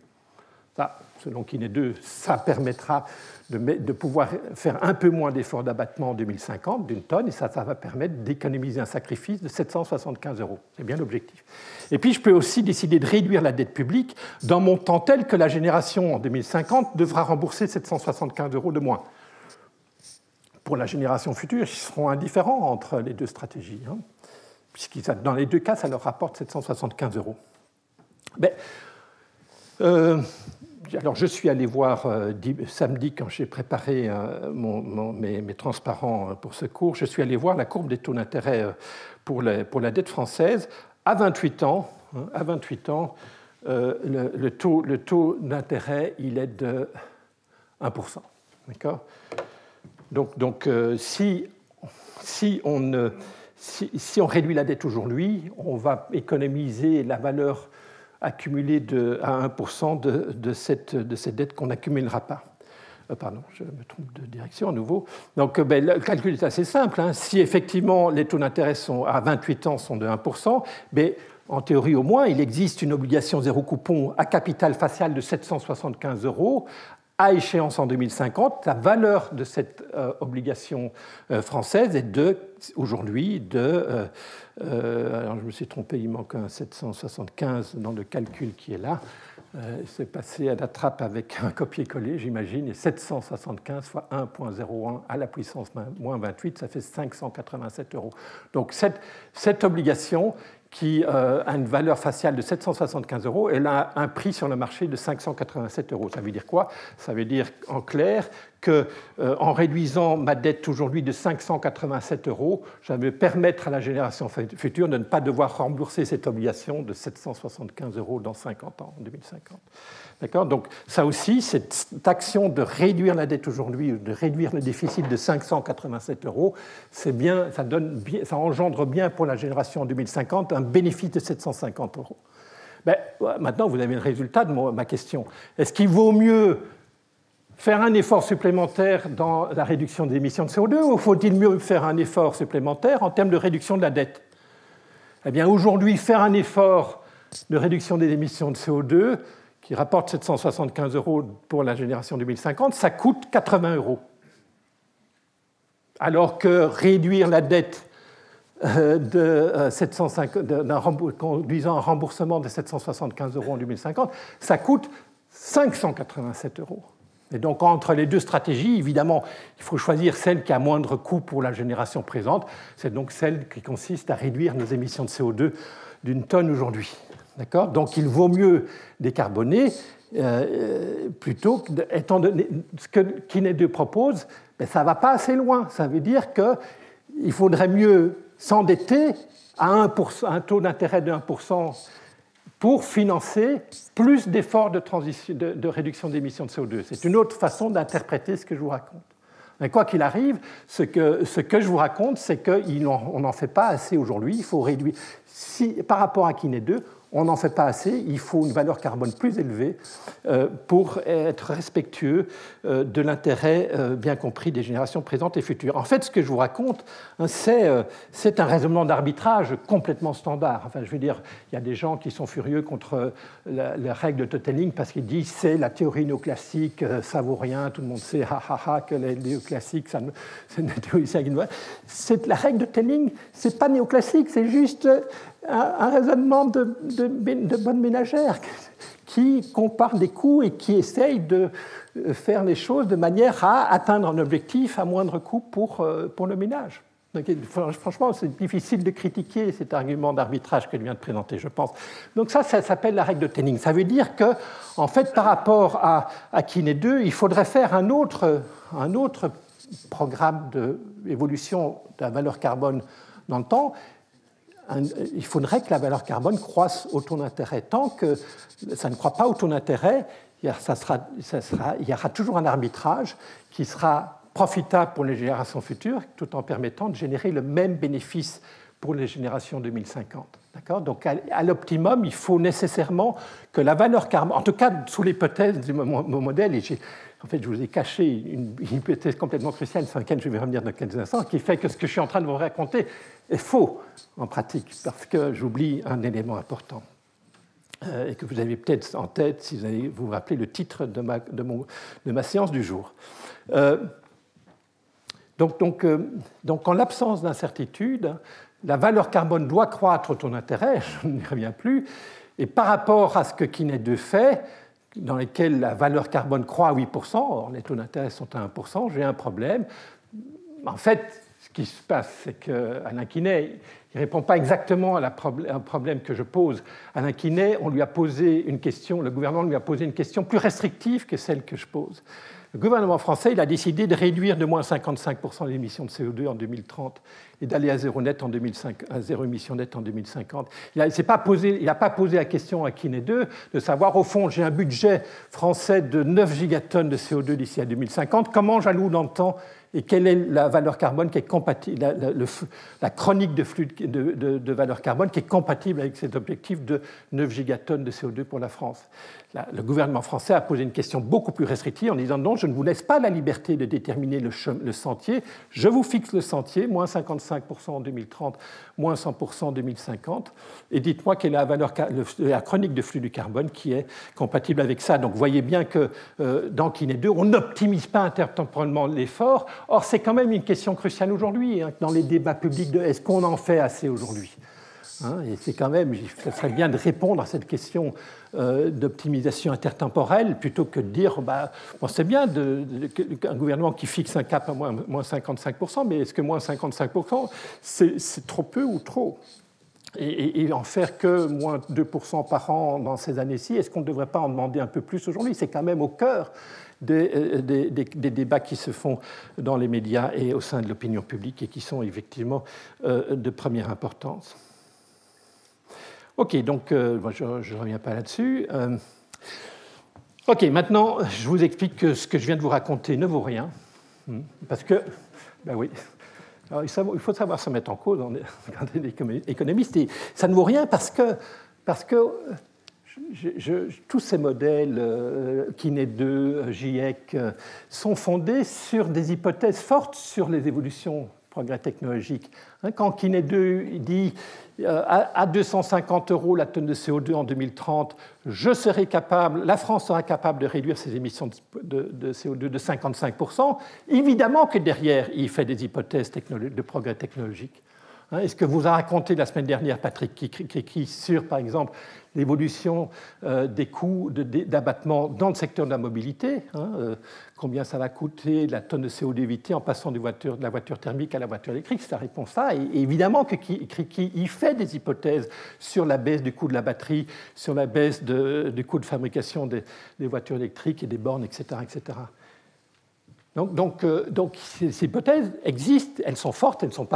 Ça, selon Quinet 2, ça permettra de pouvoir faire un peu moins d'efforts d'abattement en 2050 d'une tonne, et ça va permettre d'économiser un sacrifice de 775 €. C'est bien l'objectif. Et puis, je peux aussi décider de réduire la dette publique d'un montant tel que la génération en 2050 devra rembourser 775 € de moins. Pour la génération future, ils seront indifférents entre les deux stratégies, puisque dans les deux cas, ça leur rapporte 775 €. Mais, alors je suis allé voir samedi, quand j'ai préparé mes transparents pour ce cours, je suis allé voir la courbe des taux d'intérêt pour la dette française. À 28 ans, le taux d'intérêt, il est de 1%. D'accord ? Donc si on réduit la dette aujourd'hui, on va économiser la valeur accumulée à 1% de cette dette qu'on n'accumulera pas. Pardon, je me trompe de direction à nouveau. Donc le calcul est assez simple. Si effectivement les taux d'intérêt à 28 ans sont de 1%, en théorie au moins, il existe une obligation zéro coupon à capital facial de 775 € à échéance en 2050. La valeur de cette obligation française est aujourd'hui alors je me suis trompé, il manque un 775 dans le calcul qui est là. C'est passé à la trappe avec un copier-coller, j'imagine, et 775 fois 1,01 à la puissance moins 28, ça fait 587 €. Donc cette obligation, qui a une valeur faciale de 775 €, elle a un prix sur le marché de 587 €. Ça veut dire quoi ? Ça veut dire en clair qu'en réduisant ma dette aujourd'hui de 587 €, je vais permettre à la génération future de ne pas devoir rembourser cette obligation de 775 € dans 50 ans, en 2050. D'accord ? Donc ça aussi, cette action de réduire la dette aujourd'hui, de réduire le déficit de 587 €, c'est bien, ça engendre bien pour la génération en 2050 un bénéfice de 750 €. Maintenant, vous avez le résultat de ma question. Est-ce qu'il vaut mieux faire un effort supplémentaire dans la réduction des émissions de CO2 ou faut-il mieux faire un effort supplémentaire en termes de réduction de la dette ? Eh bien, aujourd'hui, faire un effort de réduction des émissions de CO2 qui rapporte 775 € pour la génération 2050, ça coûte 80 €. Alors que réduire la dette conduisant à un remboursement de 775 € en 2050, ça coûte 587 €. Et donc, entre les deux stratégies, évidemment, il faut choisir celle qui a moindre coût pour la génération présente. C'est donc celle qui consiste à réduire nos émissions de CO2 d'une tonne aujourd'hui. D'accord ? Donc, il vaut mieux décarboner plutôt que, étant donné ce que Kiné 2 propose, ça ne va pas assez loin. Ça veut dire qu'il faudrait mieux s'endetter à un taux d'intérêt de 1% pour financer plus d'efforts de réduction d'émissions de CO2. C'est une autre façon d'interpréter ce que je vous raconte. Mais quoi qu'il arrive, ce que je vous raconte, c'est qu'on n'en fait pas assez aujourd'hui. Il faut réduire. Par rapport à Kiné 2, on n'en fait pas assez, il faut une valeur carbone plus élevée pour être respectueux de l'intérêt bien compris des générations présentes et futures. En fait, ce que je vous raconte, c'est un raisonnement d'arbitrage complètement standard. Enfin, je veux dire, il y a des gens qui sont furieux contre la règle de Toteling parce qu'ils disent c'est la théorie néoclassique, ça vaut rien, tout le monde sait que les néoclassiques, c'est une théorie c'est la règle de Toteling, c'est pas néoclassique, c'est juste un raisonnement de bonne ménagère qui compare des coûts et qui essaye de faire les choses de manière à atteindre un objectif à moindre coût pour le ménage. Donc, franchement, c'est difficile de critiquer cet argument d'arbitrage que je viens de présenter, je pense. Donc ça s'appelle la règle de Toteling. Ça veut dire que, en fait, par rapport à Kiné 2, il faudrait faire un autre programme d'évolution de la valeur carbone dans le temps. Il faudrait que la valeur carbone croisse au taux d'intérêt. Tant que ça ne croît pas au taux d'intérêt, il y aura toujours un arbitrage qui sera profitable pour les générations futures, tout en permettant de générer le même bénéfice pour les générations 2050. D'accord ? Donc, à l'optimum, il faut nécessairement que la valeur carbone, en tout cas sous l'hypothèse de mon modèle, et en fait, je vous ai caché une hypothèse complètement cruciale sur laquelle je vais revenir dans quelques instants, qui fait que ce que je suis en train de vous raconter est faux en pratique, parce que j'oublie un élément important et que vous avez peut-être en tête si vous allez vous rappeler le titre de ma séance du jour. Donc, en l'absence d'incertitude, la valeur carbone doit croître au taux d'intérêt, je n'y reviens plus, et par rapport à ce que Kiné 2 fait, dans lequel la valeur carbone croît à 8%, or les taux d'intérêt sont à 1%, j'ai un problème. En fait, ce qui se passe, c'est qu'Alain Quinet, il ne répond pas exactement à un problème que je pose. Alain Quinet, on lui a posé une question, le gouvernement lui a posé une question plus restrictive que celle que je pose. Le gouvernement français il a décidé de réduire de moins 55% les émissions de CO2 en 2030 et d'aller à zéro émission nette en 2050. Il n'a pas posé la question à Quinet 2 de savoir, au fond, j'ai un budget français de 9 gigatonnes de CO2 d'ici à 2050, comment j'alloue dans le temps et quelle est la valeur carbone qui est compatible, la chronique de flux de valeur carbone qui est compatible avec cet objectif de 9 gigatonnes de CO2 pour la France. Le gouvernement français a posé une question beaucoup plus restrictive en disant non, je ne vous laisse pas la liberté de déterminer le sentier, je vous fixe le sentier, moins 55% en 2030, moins 100% en 2050, et dites-moi quelle est la chronique de flux du carbone qui est compatible avec ça. Donc vous voyez bien que dans Quinet 2, on n'optimise pas intertemporellement l'effort. Or, c'est quand même une question cruciale aujourd'hui, hein, dans les débats publics de est-ce qu'on en fait assez aujourd'hui, hein, et c'est quand même, ce serait bien de répondre à cette question d'optimisation intertemporelle plutôt que de dire bon, c'est bien qu'un gouvernement qui fixe un cap à moins 55%, mais est-ce que moins 55%, c'est trop peu ou trop ? Et en faire que moins 2% par an dans ces années-ci, est-ce qu'on ne devrait pas en demander un peu plus aujourd'hui ? C'est quand même au cœur des débats qui se font dans les médias et au sein de l'opinion publique et qui sont effectivement de première importance. Ok, donc je ne reviens pas là-dessus. Ok, maintenant, je vous explique que ce que je viens de vous raconter ne vaut rien, parce que, ben oui, alors, il faut savoir se mettre en cause, on est économiste, et ça ne vaut rien parce que tous ces modèles, Quinet 2, GIEC, sont fondés sur des hypothèses fortes sur les évolutions progrès technologiques. Quand Quinet 2 dit à 250 € la tonne de CO2 en 2030, la France sera capable de réduire ses émissions de CO2 de 55%, évidemment que derrière, il fait des hypothèses de progrès technologiques. Est-ce que vous a raconté la semaine dernière, Patrick Cricri, sur, par exemple, l'évolution des coûts d'abattement dans le secteur de la mobilité, combien ça va coûter la tonne de CO2 évitée en passant de la voiture thermique à la voiture électrique? C'est la réponse à. Et évidemment que Cricri y fait des hypothèses sur la baisse du coût de la batterie, sur la baisse du coût de fabrication des voitures électriques et des bornes, etc. etc. Donc, ces hypothèses existent, elles sont fortes, elles sont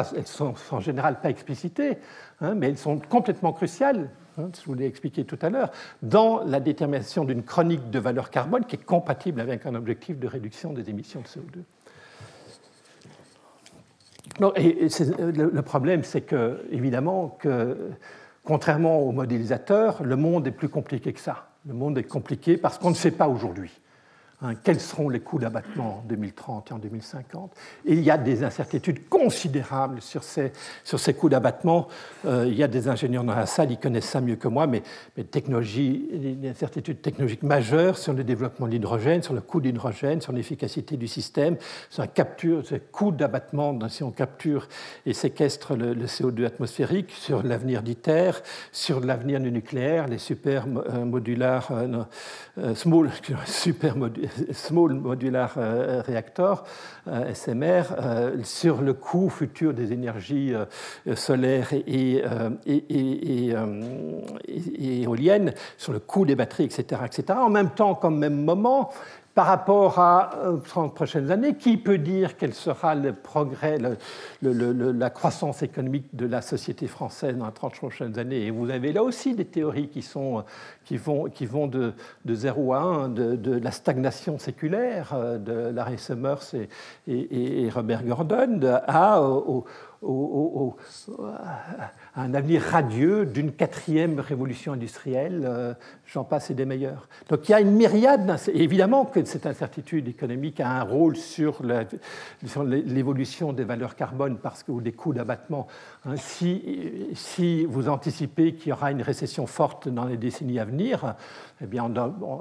en général pas explicitées, mais elles sont complètement cruciales, je vous l'ai expliqué tout à l'heure, dans la détermination d'une chronique de valeur carbone qui est compatible avec un objectif de réduction des émissions de CO2. Le problème, c'est que, évidemment, contrairement aux modélisateurs, le monde est plus compliqué que ça. Le monde est compliqué parce qu'on ne sait pas aujourd'hui. Quels seront les coûts d'abattement en 2030 et en 2050 ? Et il y a des incertitudes considérables sur ces coûts d'abattement. Il y a des ingénieurs dans la salle, ils connaissent ça mieux que moi, mais des incertitudes technologiques majeures sur le développement de l'hydrogène, sur le coût de l'hydrogène, sur l'efficacité du système, sur ce coût d'abattement si on capture et séquestre le CO2 atmosphérique, sur l'avenir d'ITER, sur l'avenir du nucléaire, les Small Modular Reactor, SMR, sur le coût futur des énergies solaires et éoliennes, sur le coût des batteries, etc., etc. En même temps, comme même moment, par rapport à 30 prochaines années, qui peut dire quel sera le progrès, la croissance économique de la société française dans les 30 prochaines années? Et vous avez là aussi des théories qui vont de 0 à 1, de la stagnation séculaire de Larry Summers et Robert Gordon, à un avenir radieux d'une 4e révolution industrielle, j'en passe et des meilleurs. Donc il y a une myriade, évidemment que cette incertitude économique a un rôle sur l'évolution des valeurs carbone ou des coûts d'abattement. Si vous anticipez qu'il y aura une récession forte dans les décennies à venir, eh bien,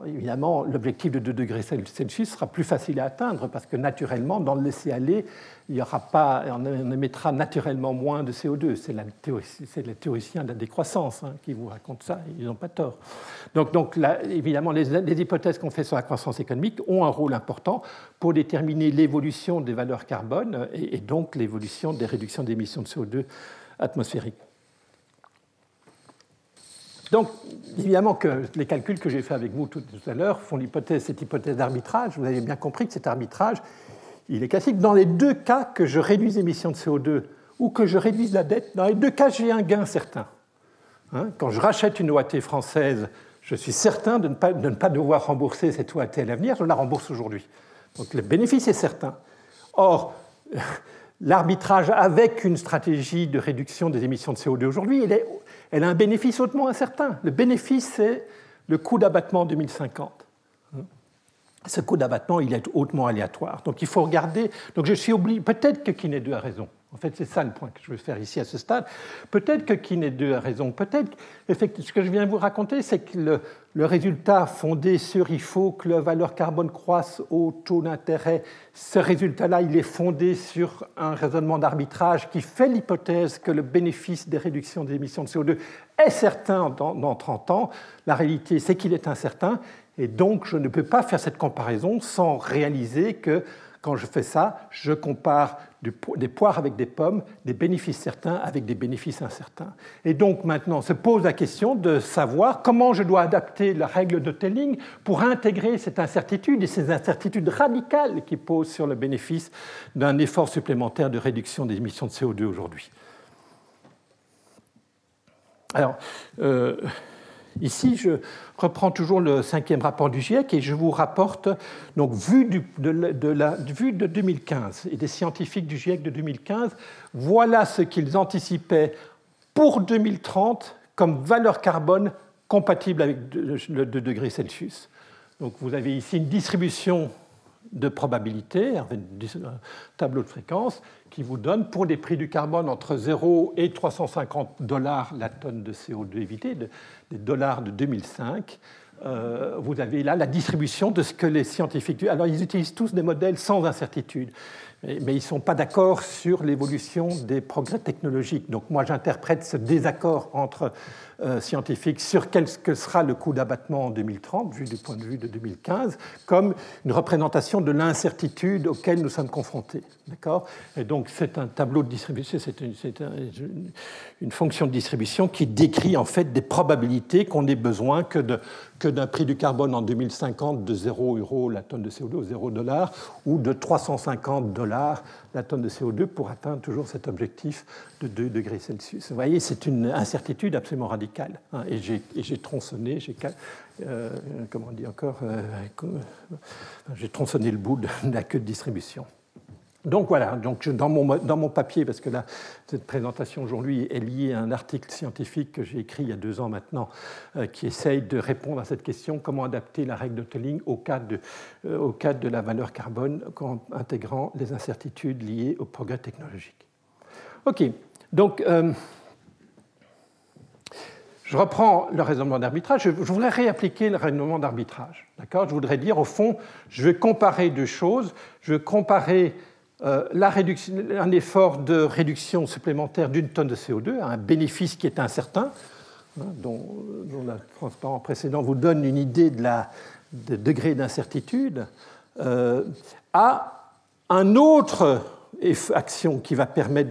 évidemment, l'objectif de 2 degrés Celsius sera plus facile à atteindre parce que naturellement, dans le laisser-aller, on émettra naturellement naturellement moins de CO2. C'est les théoriciens de la décroissance qui vous racontent ça, ils n'ont pas tort. Donc là, évidemment, les hypothèses qu'on fait sur la croissance économique ont un rôle important pour déterminer l'évolution des valeurs carbone et donc l'évolution des réductions d'émissions de CO2 atmosphériques. Donc, évidemment que les calculs que j'ai faits avec vous tout à l'heure font cette hypothèse d'arbitrage. Vous avez bien compris que cet arbitrage, il est classique. Dans les deux cas que je réduise l'émission de CO2 ou que je réduise la dette, dans les deux cas, j'ai un gain certain. Quand je rachète une OAT française, je suis certain de ne pas devoir rembourser cette OAT à l'avenir, je la rembourse aujourd'hui. Donc le bénéfice est certain. Or, l'arbitrage avec une stratégie de réduction des émissions de CO2 aujourd'hui, elle a un bénéfice hautement incertain. Le bénéfice, c'est le coût d'abattement en 2050. Ce coût d'abattement, il est hautement aléatoire. Donc il faut regarder. Donc je suis obligé. Peut-être que Quinet 2 a raison. En fait, c'est ça le point que je veux faire ici à ce stade. Peut-être que Quinet 2 a raison. Peut-être. Ce que je viens de vous raconter, c'est que le résultat fondé sur il faut que la valeur carbone croisse au taux d'intérêt, ce résultat-là, il est fondé sur un raisonnement d'arbitrage qui fait l'hypothèse que le bénéfice des réductions des émissions de CO2 est certain dans 30 ans. La réalité, c'est qu'il est incertain. Et donc, je ne peux pas faire cette comparaison sans réaliser que, quand je fais ça, je compare des poires avec des pommes, des bénéfices certains avec des bénéfices incertains. Et donc, maintenant, se pose la question de savoir comment je dois adapter la règle de Telling pour intégrer cette incertitude et ces incertitudes radicales qui posent sur le bénéfice d'un effort supplémentaire de réduction des émissions de CO2 aujourd'hui. Alors, ici, je reprends toujours le 5e rapport du GIEC et je vous rapporte, donc, vue de 2015 et des scientifiques du GIEC de 2015, voilà ce qu'ils anticipaient pour 2030 comme valeur carbone compatible avec le 2 degrés Celsius. Donc vous avez ici une distribution de probabilité, un tableau de fréquence, qui vous donne pour des prix du carbone entre 0 et $350 la tonne de CO2 évité, des dollars de 2005. Vous avez là la distribution de ce que les scientifiques... Alors, ils utilisent tous des modèles sans incertitude, mais ils ne sont pas d'accord sur l'évolution des progrès technologiques. Donc, moi, j'interprète ce désaccord entre scientifiques sur quel que sera le coût d'abattement en 2030, vu du point de vue de 2015, comme une représentation de l'incertitude auquel nous sommes confrontés. D'accord ? Et donc, c'est un tableau de distribution, c'est une fonction de distribution qui décrit en fait des probabilités qu'on ait besoin que d'un prix du carbone en 2050 de 0 € la tonne de CO2 ou 0 $, ou de $350 la tonne de CO2 pour atteindre toujours cet objectif de 2 degrés Celsius. Vous voyez, c'est une incertitude absolument radicale. Et j'ai tronçonné, comment on dit encore, j'ai tronçonné le bout de la queue de distribution. Donc voilà, dans mon papier, parce que là, cette présentation aujourd'hui est liée à un article scientifique que j'ai écrit il y a 2 ans maintenant, qui essaye de répondre à cette question, comment adapter la règle de Telling au cadre de la valeur carbone en intégrant les incertitudes liées au progrès technologique. OK, donc je reprends le raisonnement d'arbitrage. Je voudrais réappliquer le raisonnement d'arbitrage. D'accord ? Je voudrais dire, au fond, je vais comparer deux choses. Je vais comparer un effort de réduction supplémentaire d'une tonne de CO2, un bénéfice qui est incertain, dont le transparent précédent vous donne une idée de degré d'incertitude, à un autre action qui va permettre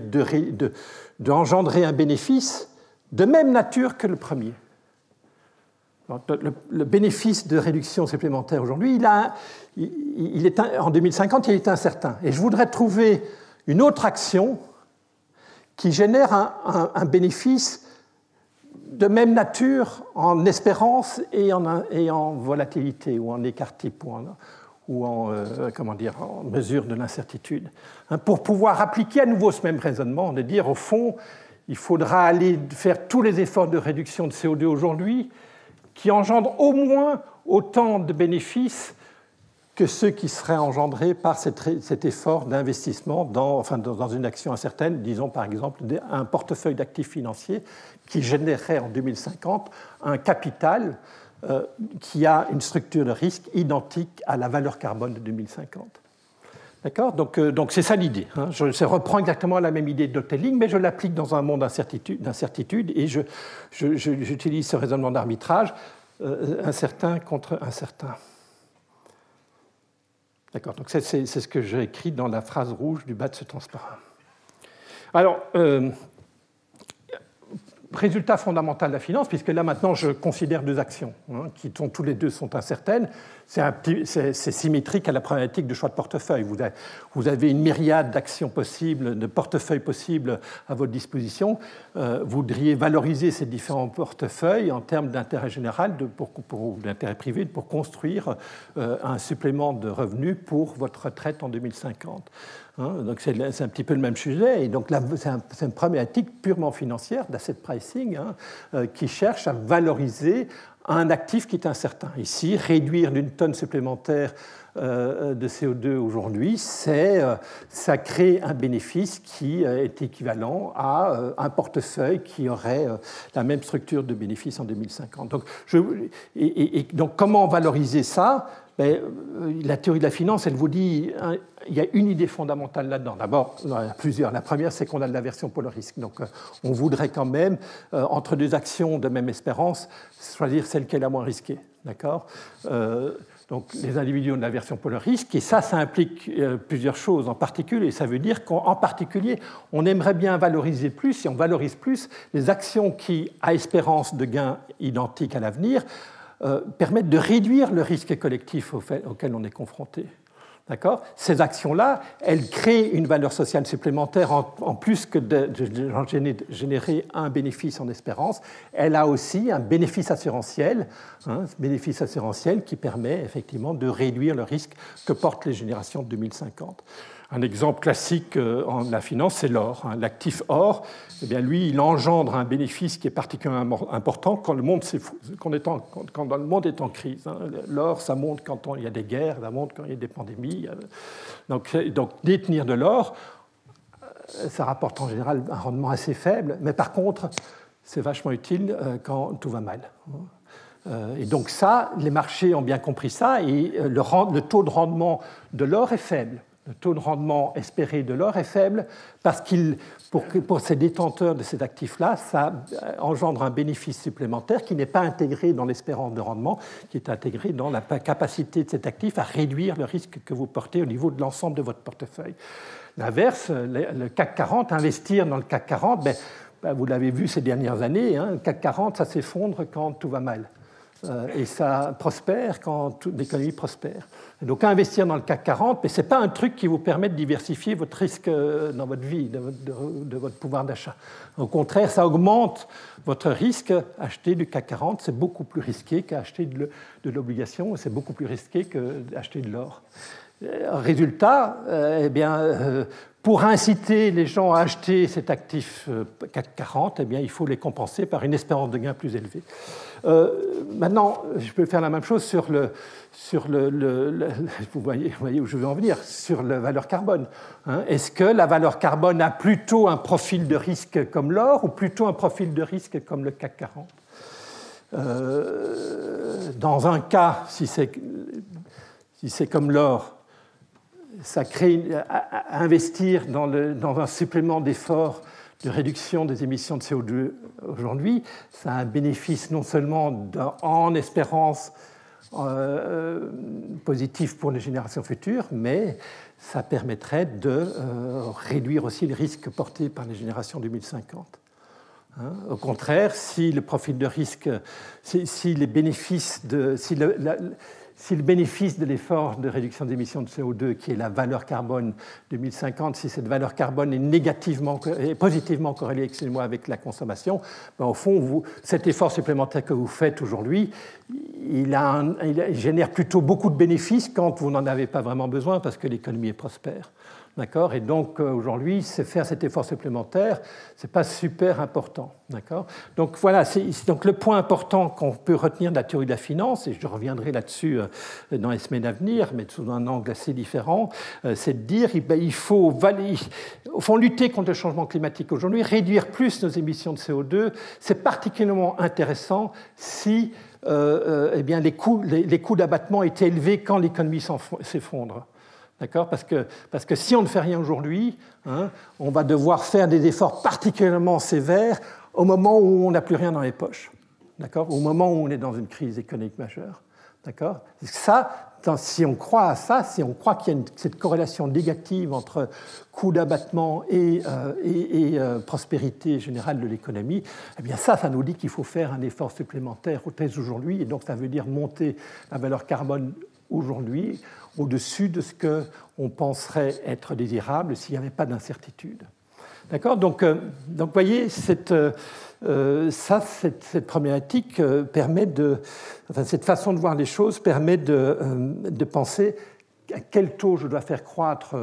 d'engendrer un bénéfice de même nature que le premier. Le bénéfice de réduction supplémentaire aujourd'hui, en 2050, il est incertain. Et je voudrais trouver une autre action qui génère un bénéfice de même nature en espérance et en volatilité, ou en écart type, ou en mesure de l'incertitude. Pour pouvoir appliquer à nouveau ce même raisonnement, de dire, au fond, il faudra aller faire tous les efforts de réduction de CO2 aujourd'hui qui engendrent au moins autant de bénéfices que ceux qui seraient engendrés par cet effort d'investissement dans une action incertaine, disons par exemple un portefeuille d'actifs financiers qui générerait en 2050 un capital qui a une structure de risque identique à la valeur carbone de 2050. D'accord ? Donc c'est ça l'idée. Hein. Je reprends exactement la même idée de Hotelling, mais je l'applique dans un monde d'incertitude et j'utilise ce raisonnement d'arbitrage, incertain contre incertain. D'accord, donc c'est ce que j'ai écrit dans la phrase rouge du bas de ce transparent. Alors, résultat fondamental de la finance, puisque là maintenant je considère deux actions qui tous les deux sont incertaines. C'est symétrique à la problématique de choix de portefeuille. Vous avez une myriade d'actions possibles, de portefeuilles possibles à votre disposition. Vous voudriez valoriser ces différents portefeuilles en termes d'intérêt général ou d'intérêt privé pour construire un supplément de revenus pour votre retraite en 2050. Donc c'est un petit peu le même sujet. Et donc c'est une problématique purement financière d'asset pricing qui cherche à valoriser un actif qui est incertain. Ici, réduire d'une tonne supplémentaire de CO2 aujourd'hui, ça crée un bénéfice qui est équivalent à un portefeuille qui aurait la même structure de bénéfice en 2050. Donc comment valoriser ça ? La théorie de la finance, elle vous dit il y a une idée fondamentale là-dedans. D'abord, il y en a plusieurs. La première, c'est qu'on a de l'aversion pour le risque. Donc, on voudrait quand même, entre deux actions de même espérance, choisir celle qui est la moins risquée. D'accord ? Donc, les individus ont de l'aversion pour le risque, et ça implique plusieurs choses en particulier. Ça veut dire qu'en particulier, on aimerait bien valoriser plus, si on valorise plus, les actions qui, à espérance de gains identiques à l'avenir, permettent de réduire le risque collectif auquel on est confronté. D'accord ? Ces actions-là, elles créent une valeur sociale supplémentaire en plus que de générer un bénéfice en espérance. Elle a aussi un bénéfice assurantiel qui permet effectivement de réduire le risque que portent les générations de 2050. Un exemple classique en la finance, c'est l'or. L'actif or, eh bien, lui, il engendre un bénéfice qui est particulièrement important quand le monde est en crise. L'or, ça monte quand il y a des guerres, ça monte quand il y a des pandémies. Donc détenir de l'or, ça rapporte en général un rendement assez faible, mais par contre, c'est vachement utile quand tout va mal. Et donc ça, les marchés ont bien compris ça, et le taux de rendement de l'or est faible. Le taux de rendement espéré de l'or est faible parce pour ces détenteurs de ces actifs-là, ça engendre un bénéfice supplémentaire qui n'est pas intégré dans l'espérance de rendement, qui est intégré dans la capacité de cet actif à réduire le risque que vous portez au niveau de l'ensemble de votre portefeuille. L'inverse, le CAC 40, investir dans le CAC 40, vous l'avez vu ces dernières années, le CAC 40, ça s'effondre quand tout va mal. Et ça prospère quand l'économie prospère. Et donc investir dans le CAC 40, mais ce n'est pas un truc qui vous permet de diversifier votre risque dans votre vie, de votre pouvoir d'achat. Au contraire, ça augmente votre risque. Acheter du CAC 40, c'est beaucoup plus risqué qu'acheter de l'obligation, c'est beaucoup plus risqué qu'acheter de l'or. Résultat, pour inciter les gens à acheter cet actif CAC 40, il faut les compenser par une espérance de gain plus élevée. Maintenant, je peux faire la même chose sur vous voyez où je veux en venir, sur la valeur carbone. Est-ce que la valeur carbone a plutôt un profil de risque comme l'or ou plutôt un profil de risque comme le CAC 40 ? Dans un cas, si c'est comme l'or, ça crée investir dans un supplément d'effort de réduction des émissions de CO2 aujourd'hui, ça a un bénéfice non seulement en espérance positif pour les générations futures, mais ça permettrait de réduire aussi les risques portés par les générations 2050. Au contraire, si le profil de risque, si le bénéfice de l'effort de réduction des émissions de CO2, qui est la valeur carbone 2050, si cette valeur carbone est positivement corrélée avec la consommation, au fond, cet effort supplémentaire que vous faites aujourd'hui, il génère plutôt beaucoup de bénéfices quand vous n'en avez pas vraiment besoin parce que l'économie est prospère. D'accord ? Et donc, aujourd'hui, faire cet effort supplémentaire, ce n'est pas super important. D'accord ? Donc, voilà, donc le point important qu'on peut retenir de la théorie de la finance, et je reviendrai là-dessus dans les semaines à venir, mais sous un angle assez différent, c'est de dire qu'il faut lutter contre le changement climatique aujourd'hui, réduire plus nos émissions de CO2. C'est particulièrement intéressant si les coûts d'abattement étaient élevés quand l'économie s'effondre. D'accord ? Parce que si on ne fait rien aujourd'hui, hein, on va devoir faire des efforts particulièrement sévères au moment où on n'a plus rien dans les poches. D'accord ? Au moment où on est dans une crise économique majeure. D'accord ? Ça, si on croit à ça, si on croit qu'il y a cette corrélation négative entre coût d'abattement et prospérité générale de l'économie, eh bien ça nous dit qu'il faut faire un effort supplémentaire dès aujourd'hui, et donc ça veut dire monter la valeur carbone aujourd'hui au-dessus de ce qu'on penserait être désirable s'il n'y avait pas d'incertitude. D'accord ? Donc, vous voyez, cette problématique permet cette façon de voir les choses permet de penser à quel taux je dois faire croître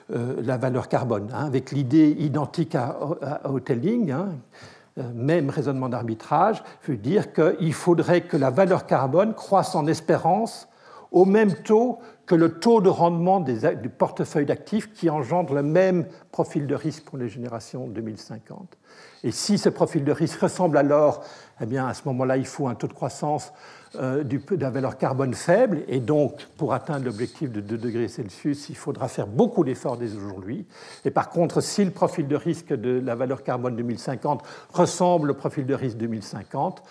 la valeur carbone, hein, avec l'idée identique à Hotelling, hein, même raisonnement d'arbitrage, veut dire qu'il faudrait que la valeur carbone croisse en espérance au même taux que le taux de rendement du portefeuille d'actifs qui engendre le même profil de risque pour les générations 2050. Et si ce profil de risque ressemble alors, eh bien à ce moment-là, il faut un taux de croissance de la valeur carbone faible, et donc pour atteindre l'objectif de 2 degrés Celsius, il faudra faire beaucoup d'efforts dès aujourd'hui. Et par contre, si le profil de risque de la valeur carbone 2050 ressemble au profil de risque 2050,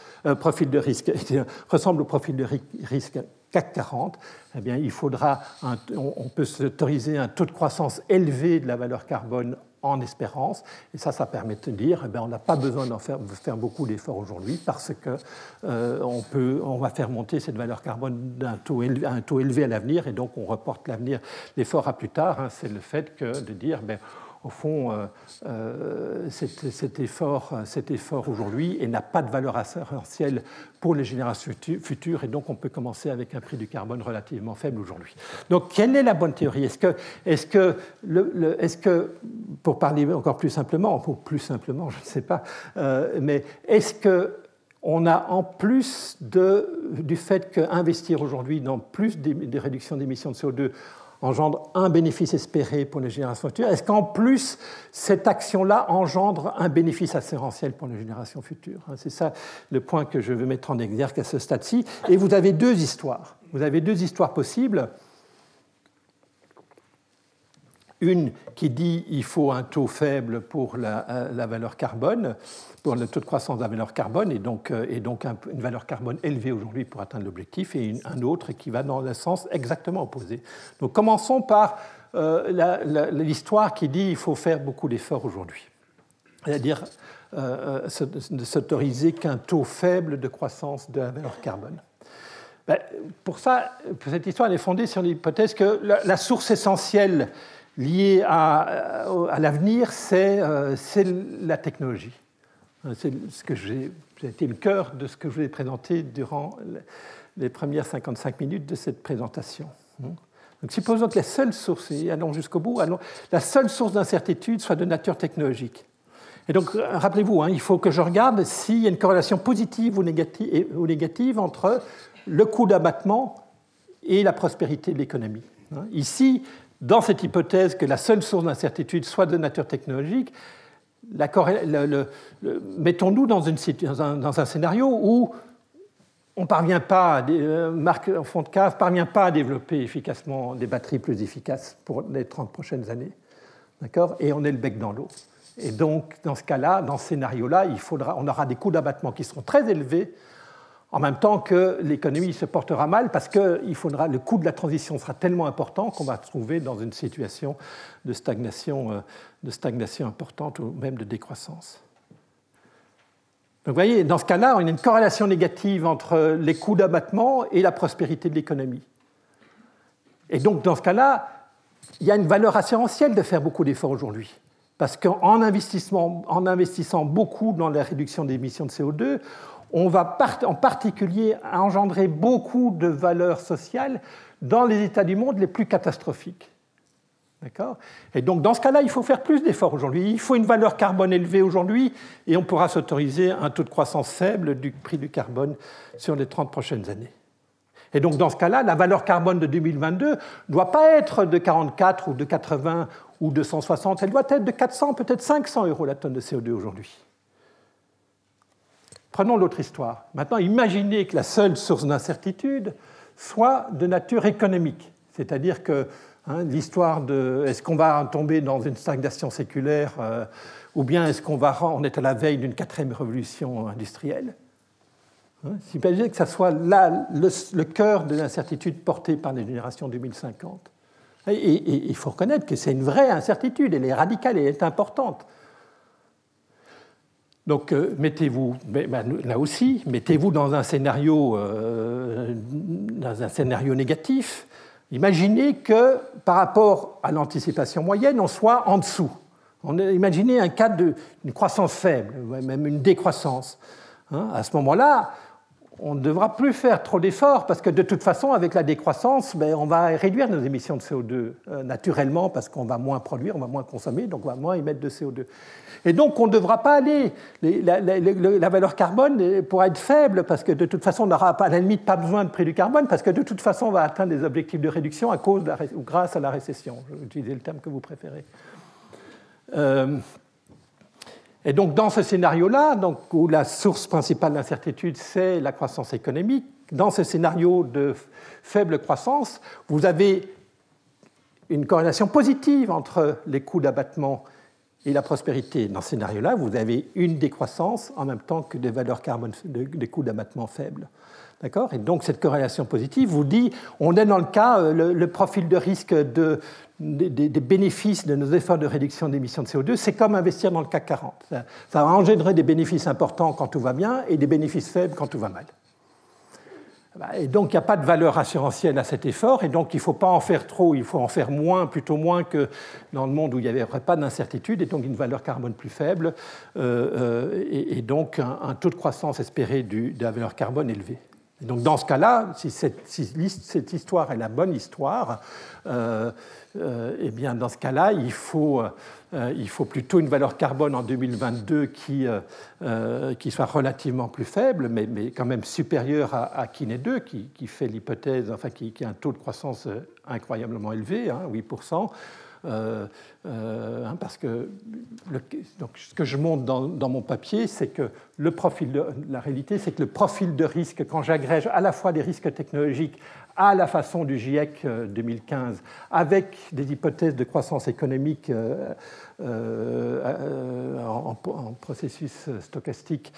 ressemble au profil de risque CAC 40, eh bien, on peut s'autoriser un taux de croissance élevé de la valeur carbone en espérance, et ça permet de dire eh bien, on n'a pas besoin de faire beaucoup d'efforts aujourd'hui parce qu'on va faire monter cette valeur carbone à un taux élevé à l'avenir, et donc on reporte l'effort à plus tard. Hein, c'est le fait de dire ben, au fond, cet effort aujourd'hui n'a pas de valeur essentielle pour les générations futures, et donc on peut commencer avec un prix du carbone relativement faible aujourd'hui. Donc, quelle est la bonne théorie ? Est-ce que, pour parler encore plus simplement, je ne sais pas, mais est-ce qu'on a, en plus du fait qu'investir aujourd'hui dans plus des réductions d'émissions de CO2 engendre un bénéfice espéré pour les générations futures, est-ce qu'en plus, cette action-là engendre un bénéfice assurantiel pour les générations futures ? C'est ça le point que je veux mettre en exergue à ce stade-ci. Et vous avez deux histoires. Vous avez deux histoires possibles. Une qui dit qu'il faut un taux faible pour la valeur carbone, pour le taux de croissance de la valeur carbone, et donc une valeur carbone élevée aujourd'hui pour atteindre l'objectif, et un autre qui va dans le sens exactement opposé. Donc commençons par l'histoire qui dit qu'il faut faire beaucoup d'efforts aujourd'hui, c'est-à-dire de s'autoriser qu'un taux faible de croissance de la valeur carbone. Ben, pour cette histoire, elle est fondée sur l'hypothèse que la source essentielle liée à l'avenir, c'est la technologie. C'est ça a été le cœur de ce que je vous ai présenté durant les premières 55 minutes de cette présentation. Donc, supposons que la seule source, et allons jusqu'au bout, la seule source d'incertitude soit de nature technologique. Et donc, rappelez-vous, il faut que je regarde s'il y a une corrélation positive ou négative entre le coût d'abattement et la prospérité de l'économie. Ici, dans cette hypothèse que la seule source d'incertitude soit de nature technologique, mettons-nous dans un scénario où on ne parvient pas, Marc en fond de cave ne parvient pas à développer efficacement des batteries plus efficaces pour les 30 prochaines années. D'accord ? Et on est le bec dans l'eau. Et donc, dans ce cas-là, dans ce scénario-là, on aura des coûts d'abattement qui seront très élevés, en même temps que l'économie se portera mal, parce que le coût de la transition sera tellement important qu'on va se trouver dans une situation de stagnation importante ou même de décroissance. Donc vous voyez, dans ce cas-là, on a une corrélation négative entre les coûts d'abattement et la prospérité de l'économie. Et donc, dans ce cas-là, il y a une valeur assurantielle de faire beaucoup d'efforts aujourd'hui. Parce qu'en investissant beaucoup dans la réduction des émissions de CO2, on va en particulier engendrer beaucoup de valeurs sociales dans les États du monde les plus catastrophiques. D'accord ? Et donc, dans ce cas-là, il faut faire plus d'efforts aujourd'hui. Il faut une valeur carbone élevée aujourd'hui, et on pourra s'autoriser un taux de croissance faible du prix du carbone sur les 30 prochaines années. Et donc, dans ce cas-là, la valeur carbone de 2022 ne doit pas être de 44 ou de 80 ou de 160, elle doit être de 400, peut-être 500 € la tonne de CO2 aujourd'hui. Prenons l'autre histoire. Maintenant, imaginez que la seule source d'incertitude soit de nature économique, C'est-à-dire que l'histoire de est-ce qu'on va tomber dans une stagnation séculaire ou bien est-ce on est à la veille d'une 4e révolution industrielle. Imaginez que ça soit là le cœur de l'incertitude portée par les générations 2050. Et il faut reconnaître que c'est une vraie incertitude, elle est radicale, elle est importante. Donc mettez-vous, là aussi, mettez-vous dans un scénario négatif. Imaginez que par rapport à l'anticipation moyenne, on soit en dessous. Imaginez un cas d'une croissance faible, même une décroissance. À ce moment-là, on ne devra plus faire trop d'efforts parce que de toute façon, avec la décroissance, on va réduire nos émissions de CO2 naturellement parce qu'on va moins produire, on va moins consommer, donc on va moins émettre de CO2. Et donc, on ne devra pas aller. La valeur carbone pourra être faible parce que de toute façon, on n'aura à la limite pas besoin de prix du carbone parce que de toute façon, on va atteindre des objectifs de réduction à cause ou grâce à la récession. Je vais utiliser le terme que vous préférez. Et donc, dans ce scénario-là, où la source principale d'incertitude, c'est la croissance économique, dans ce scénario de faible croissance, vous avez une corrélation positive entre les coûts d'abattement et la prospérité. Dans ce scénario-là, vous avez une décroissance en même temps que des valeurs carbone, des coûts d'abattement faibles. D'accord ? Et donc, cette corrélation positive vous dit on est dans le cas, le profil de risque des bénéfices de nos efforts de réduction d'émissions de CO2, c'est comme investir dans le CAC 40. Ça va engendrer des bénéfices importants quand tout va bien et des bénéfices faibles quand tout va mal. Et donc, il n'y a pas de valeur assurantielle à cet effort, et donc il ne faut pas en faire trop, il faut en faire moins, plutôt moins que dans le monde où il n'y avait pas d'incertitude, et donc une valeur carbone plus faible, et donc un taux de croissance espéré de la valeur carbone élevé. Et donc dans ce cas-là, si cette histoire est la bonne histoire, eh bien dans ce cas-là, il faut plutôt une valeur carbone en 2022 qui soit relativement plus faible, mais quand même supérieure à Kiné 2, qui fait l'hypothèse, enfin qui a un taux de croissance incroyablement élevé, 8%. Parce que donc, ce que je montre dans mon papier, c'est que la réalité, c'est que le profil de risque, quand j'agrège à la fois des risques technologiques à la façon du GIEC 2015, avec des hypothèses de croissance économique en processus stochastique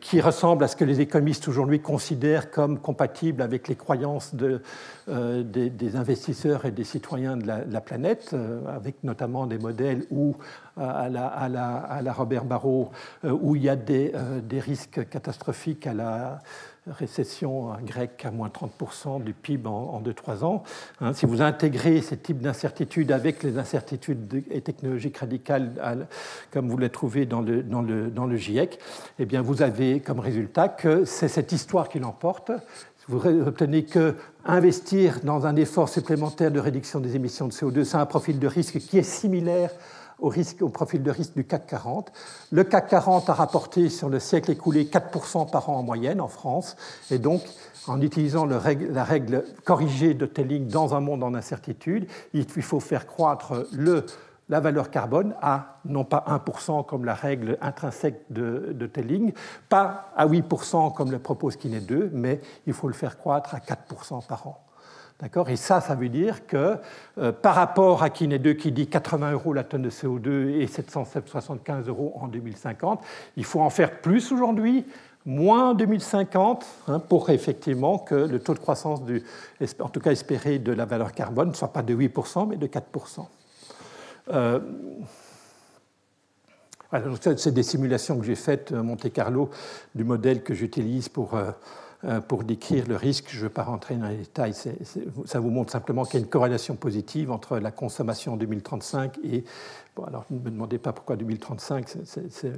qui ressemblent à ce que les économistes aujourd'hui considèrent comme compatibles avec les croyances des investisseurs et des citoyens de la planète, avec notamment des modèles où, à la Robert Barrault, où il y a des risques catastrophiques à la récession grecque à moins 30% du PIB en 2-3 ans. Si vous intégrez ces types d'incertitudes avec les incertitudes technologiques radicales, comme vous les trouvez dans le GIEC, eh bien vous avez comme résultat que c'est cette histoire qui l'emporte. Vous obtenez que investir dans un effort supplémentaire de réduction des émissions de CO2, c'est un profil de risque qui est similaire au profil de risque du CAC 40. Le CAC 40 a rapporté sur le siècle écoulé 4% par an en moyenne en France, et donc en utilisant la règle corrigée de Telling dans un monde en incertitude, il faut faire croître la valeur carbone à non pas 1% comme la règle intrinsèque de Telling, pas à 8% comme le propose Kiné 2, mais il faut le faire croître à 4% par an. D'accord ? Et ça veut dire que par rapport à Kiné 2 qui dit 80 € la tonne de CO2 et 775 € en 2050, il faut en faire plus aujourd'hui, moins en 2050, pour effectivement que le taux de croissance, en tout cas espéré, de la valeur carbone ne soit pas de 8%, mais de 4%. Voilà, c'est des simulations que j'ai faites à Monte-Carlo du modèle que j'utilise pour décrire le risque. Je ne vais pas rentrer dans les détails, ça vous montre simplement qu'il y a une corrélation positive entre la consommation en 2035 et... Bon, alors ne me demandez pas pourquoi 2035, c'est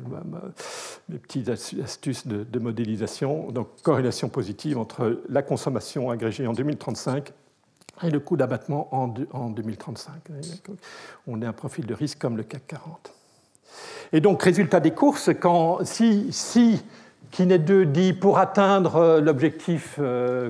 mes petites astuces de modélisation. Donc corrélation positive entre la consommation agrégée en 2035 et le coût d'abattement en 2035. On a un profil de risque comme le CAC 40. Et donc, résultat des courses, si Kiné 2 dit pour atteindre l'objectif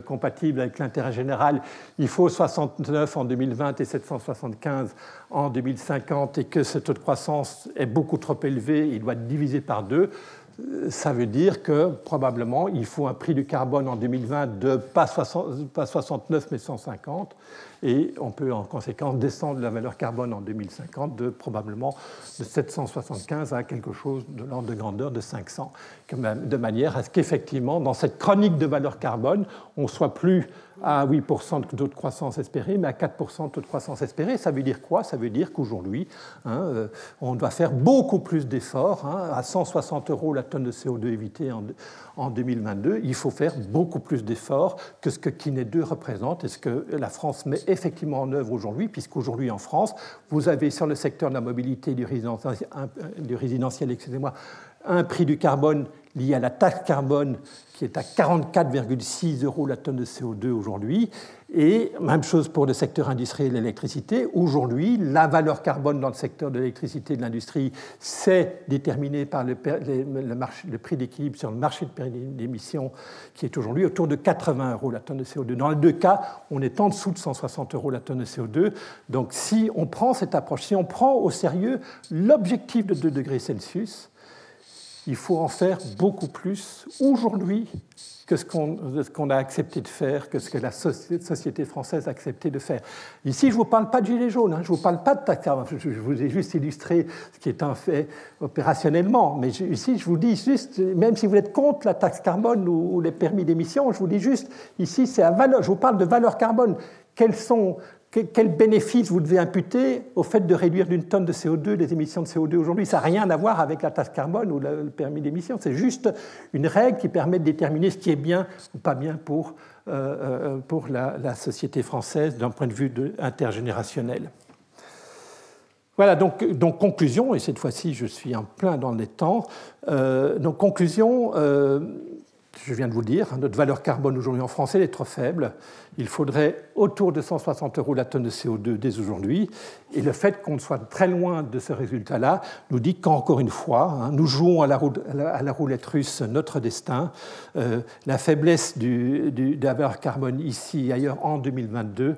compatible avec l'intérêt général, il faut 69 en 2020 et 775 en 2050 et que ce taux de croissance est beaucoup trop élevé, il doit être divisé par 2, ça veut dire que probablement il faut un prix du carbone en 2020 de pas 69 mais 150 et on peut en conséquence descendre la valeur carbone en 2050 probablement de 775 à quelque chose de l'ordre de grandeur de 500, de manière à ce qu'effectivement, dans cette chronique de valeur carbone, on ne soit plus à 8% de taux de croissance espéré, mais à 4% de taux de croissance espéré. Ça veut dire quoi? Ça veut dire qu'aujourd'hui, on doit faire beaucoup plus d'efforts. À 160 € la tonne de CO2 évitée en 2022, il faut faire beaucoup plus d'efforts que ce que Kiné 2 représente et ce que la France met effectivement en œuvre aujourd'hui, puisqu'aujourd'hui en France, vous avez sur le secteur de la mobilité du résidentiel, un prix du carbone lié à la taxe carbone qui est à 44,6 € la tonne de CO2 aujourd'hui. Et même chose pour le secteur industriel et l'électricité. Aujourd'hui, la valeur carbone dans le secteur de l'électricité et de l'industrie, c'est déterminé par le prix d'équilibre sur le marché d'émissions qui est aujourd'hui autour de 80 € la tonne de CO2. Dans les deux cas, on est en dessous de 160 € la tonne de CO2. Donc si on prend cette approche, si on prend au sérieux l'objectif de 2 degrés Celsius, il faut en faire beaucoup plus aujourd'hui que ce qu'on a accepté de faire, que ce que la société française a accepté de faire. Ici, je ne vous parle pas de gilets jaunes, je ne vous parle pas de taxe carbone, je vous ai juste illustré ce qui est un fait opérationnellement, mais ici, je vous dis juste, même si vous êtes contre la taxe carbone ou les permis d'émission, je vous dis juste, ici, c'est à valeur, je vous parle de valeur carbone. Quel bénéfice vous devez imputer au fait de réduire d'une tonne de CO2 les émissions de CO2 aujourd'hui? Ça n'a rien à voir avec la taxe carbone ou le permis d'émission. C'est juste une règle qui permet de déterminer ce qui est bien ou pas bien pour la société française d'un point de vue intergénérationnel. Voilà, donc conclusion, et cette fois-ci je suis en plein dans les temps. Donc conclusion, je viens de vous le dire, notre valeur carbone aujourd'hui en France elle est trop faible. Il faudrait autour de 160 € la tonne de CO2 dès aujourd'hui. Et le fait qu'on soit très loin de ce résultat-là nous dit qu'encore une fois, nous jouons à la roulette russe notre destin. La faiblesse de la valeur carbone ici et ailleurs en 2022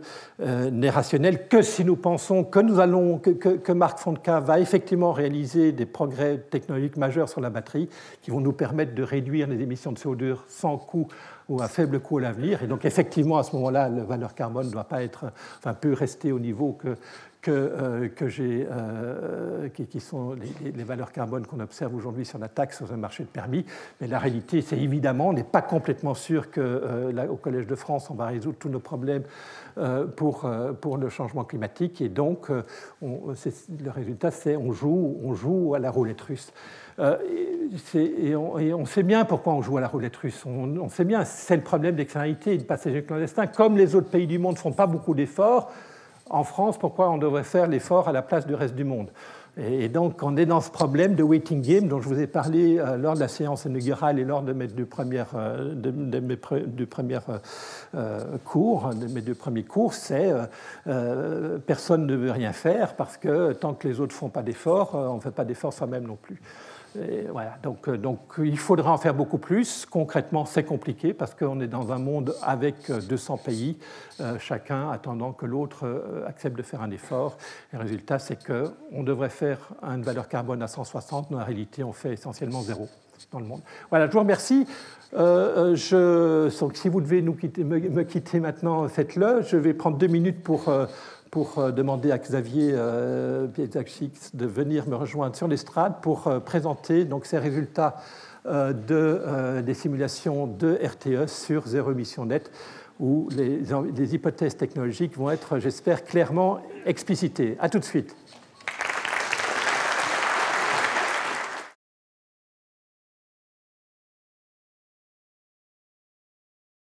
n'est rationnelle que si nous pensons que Marc Fontka va effectivement réaliser des progrès technologiques majeurs sur la batterie qui vont nous permettre de réduire les émissions de CO2 sans coût ou à faible coût à l'avenir. Et donc, effectivement, à ce moment-là, la valeur carbone ne doit pas peut rester au niveau qui sont les valeurs carbone qu'on observe aujourd'hui sur la taxe sur un marché de permis. Mais la réalité, c'est évidemment, on n'est pas complètement sûr qu'au Collège de France, on va résoudre tous nos problèmes pour le changement climatique. Et donc, le résultat, c'est on joue à la roulette russe. Et on sait bien pourquoi on joue à la roulette russe. On sait bien, c'est le problème d'externalité et de passagers clandestins. Comme les autres pays du monde ne font pas beaucoup d'efforts, en France, pourquoi on devrait faire l'effort à la place du reste du monde? Et donc, on est dans ce problème de waiting game dont je vous ai parlé lors de la séance inaugurale et lors de mes deux premiers cours. C'est personne ne veut rien faire parce que tant que les autres ne font pas d'efforts, on ne fait pas d'efforts soi-même non plus. Et voilà, donc il faudra en faire beaucoup plus. Concrètement, c'est compliqué parce qu'on est dans un monde avec 200 pays, chacun attendant que l'autre accepte de faire un effort. Et le résultat, c'est qu'on devrait faire une valeur carbone à 160, mais en réalité, on fait essentiellement 0 dans le monde. Voilà, je vous remercie. Si vous devez me quitter maintenant, faites-le. Je vais prendre 2 minutes pour demander à Xavier Pietraszczyk de venir me rejoindre sur l'estrade pour présenter donc, ces résultats des simulations de RTE sur zéro émission nette, où les hypothèses technologiques vont être, j'espère, clairement explicitées. À tout de suite.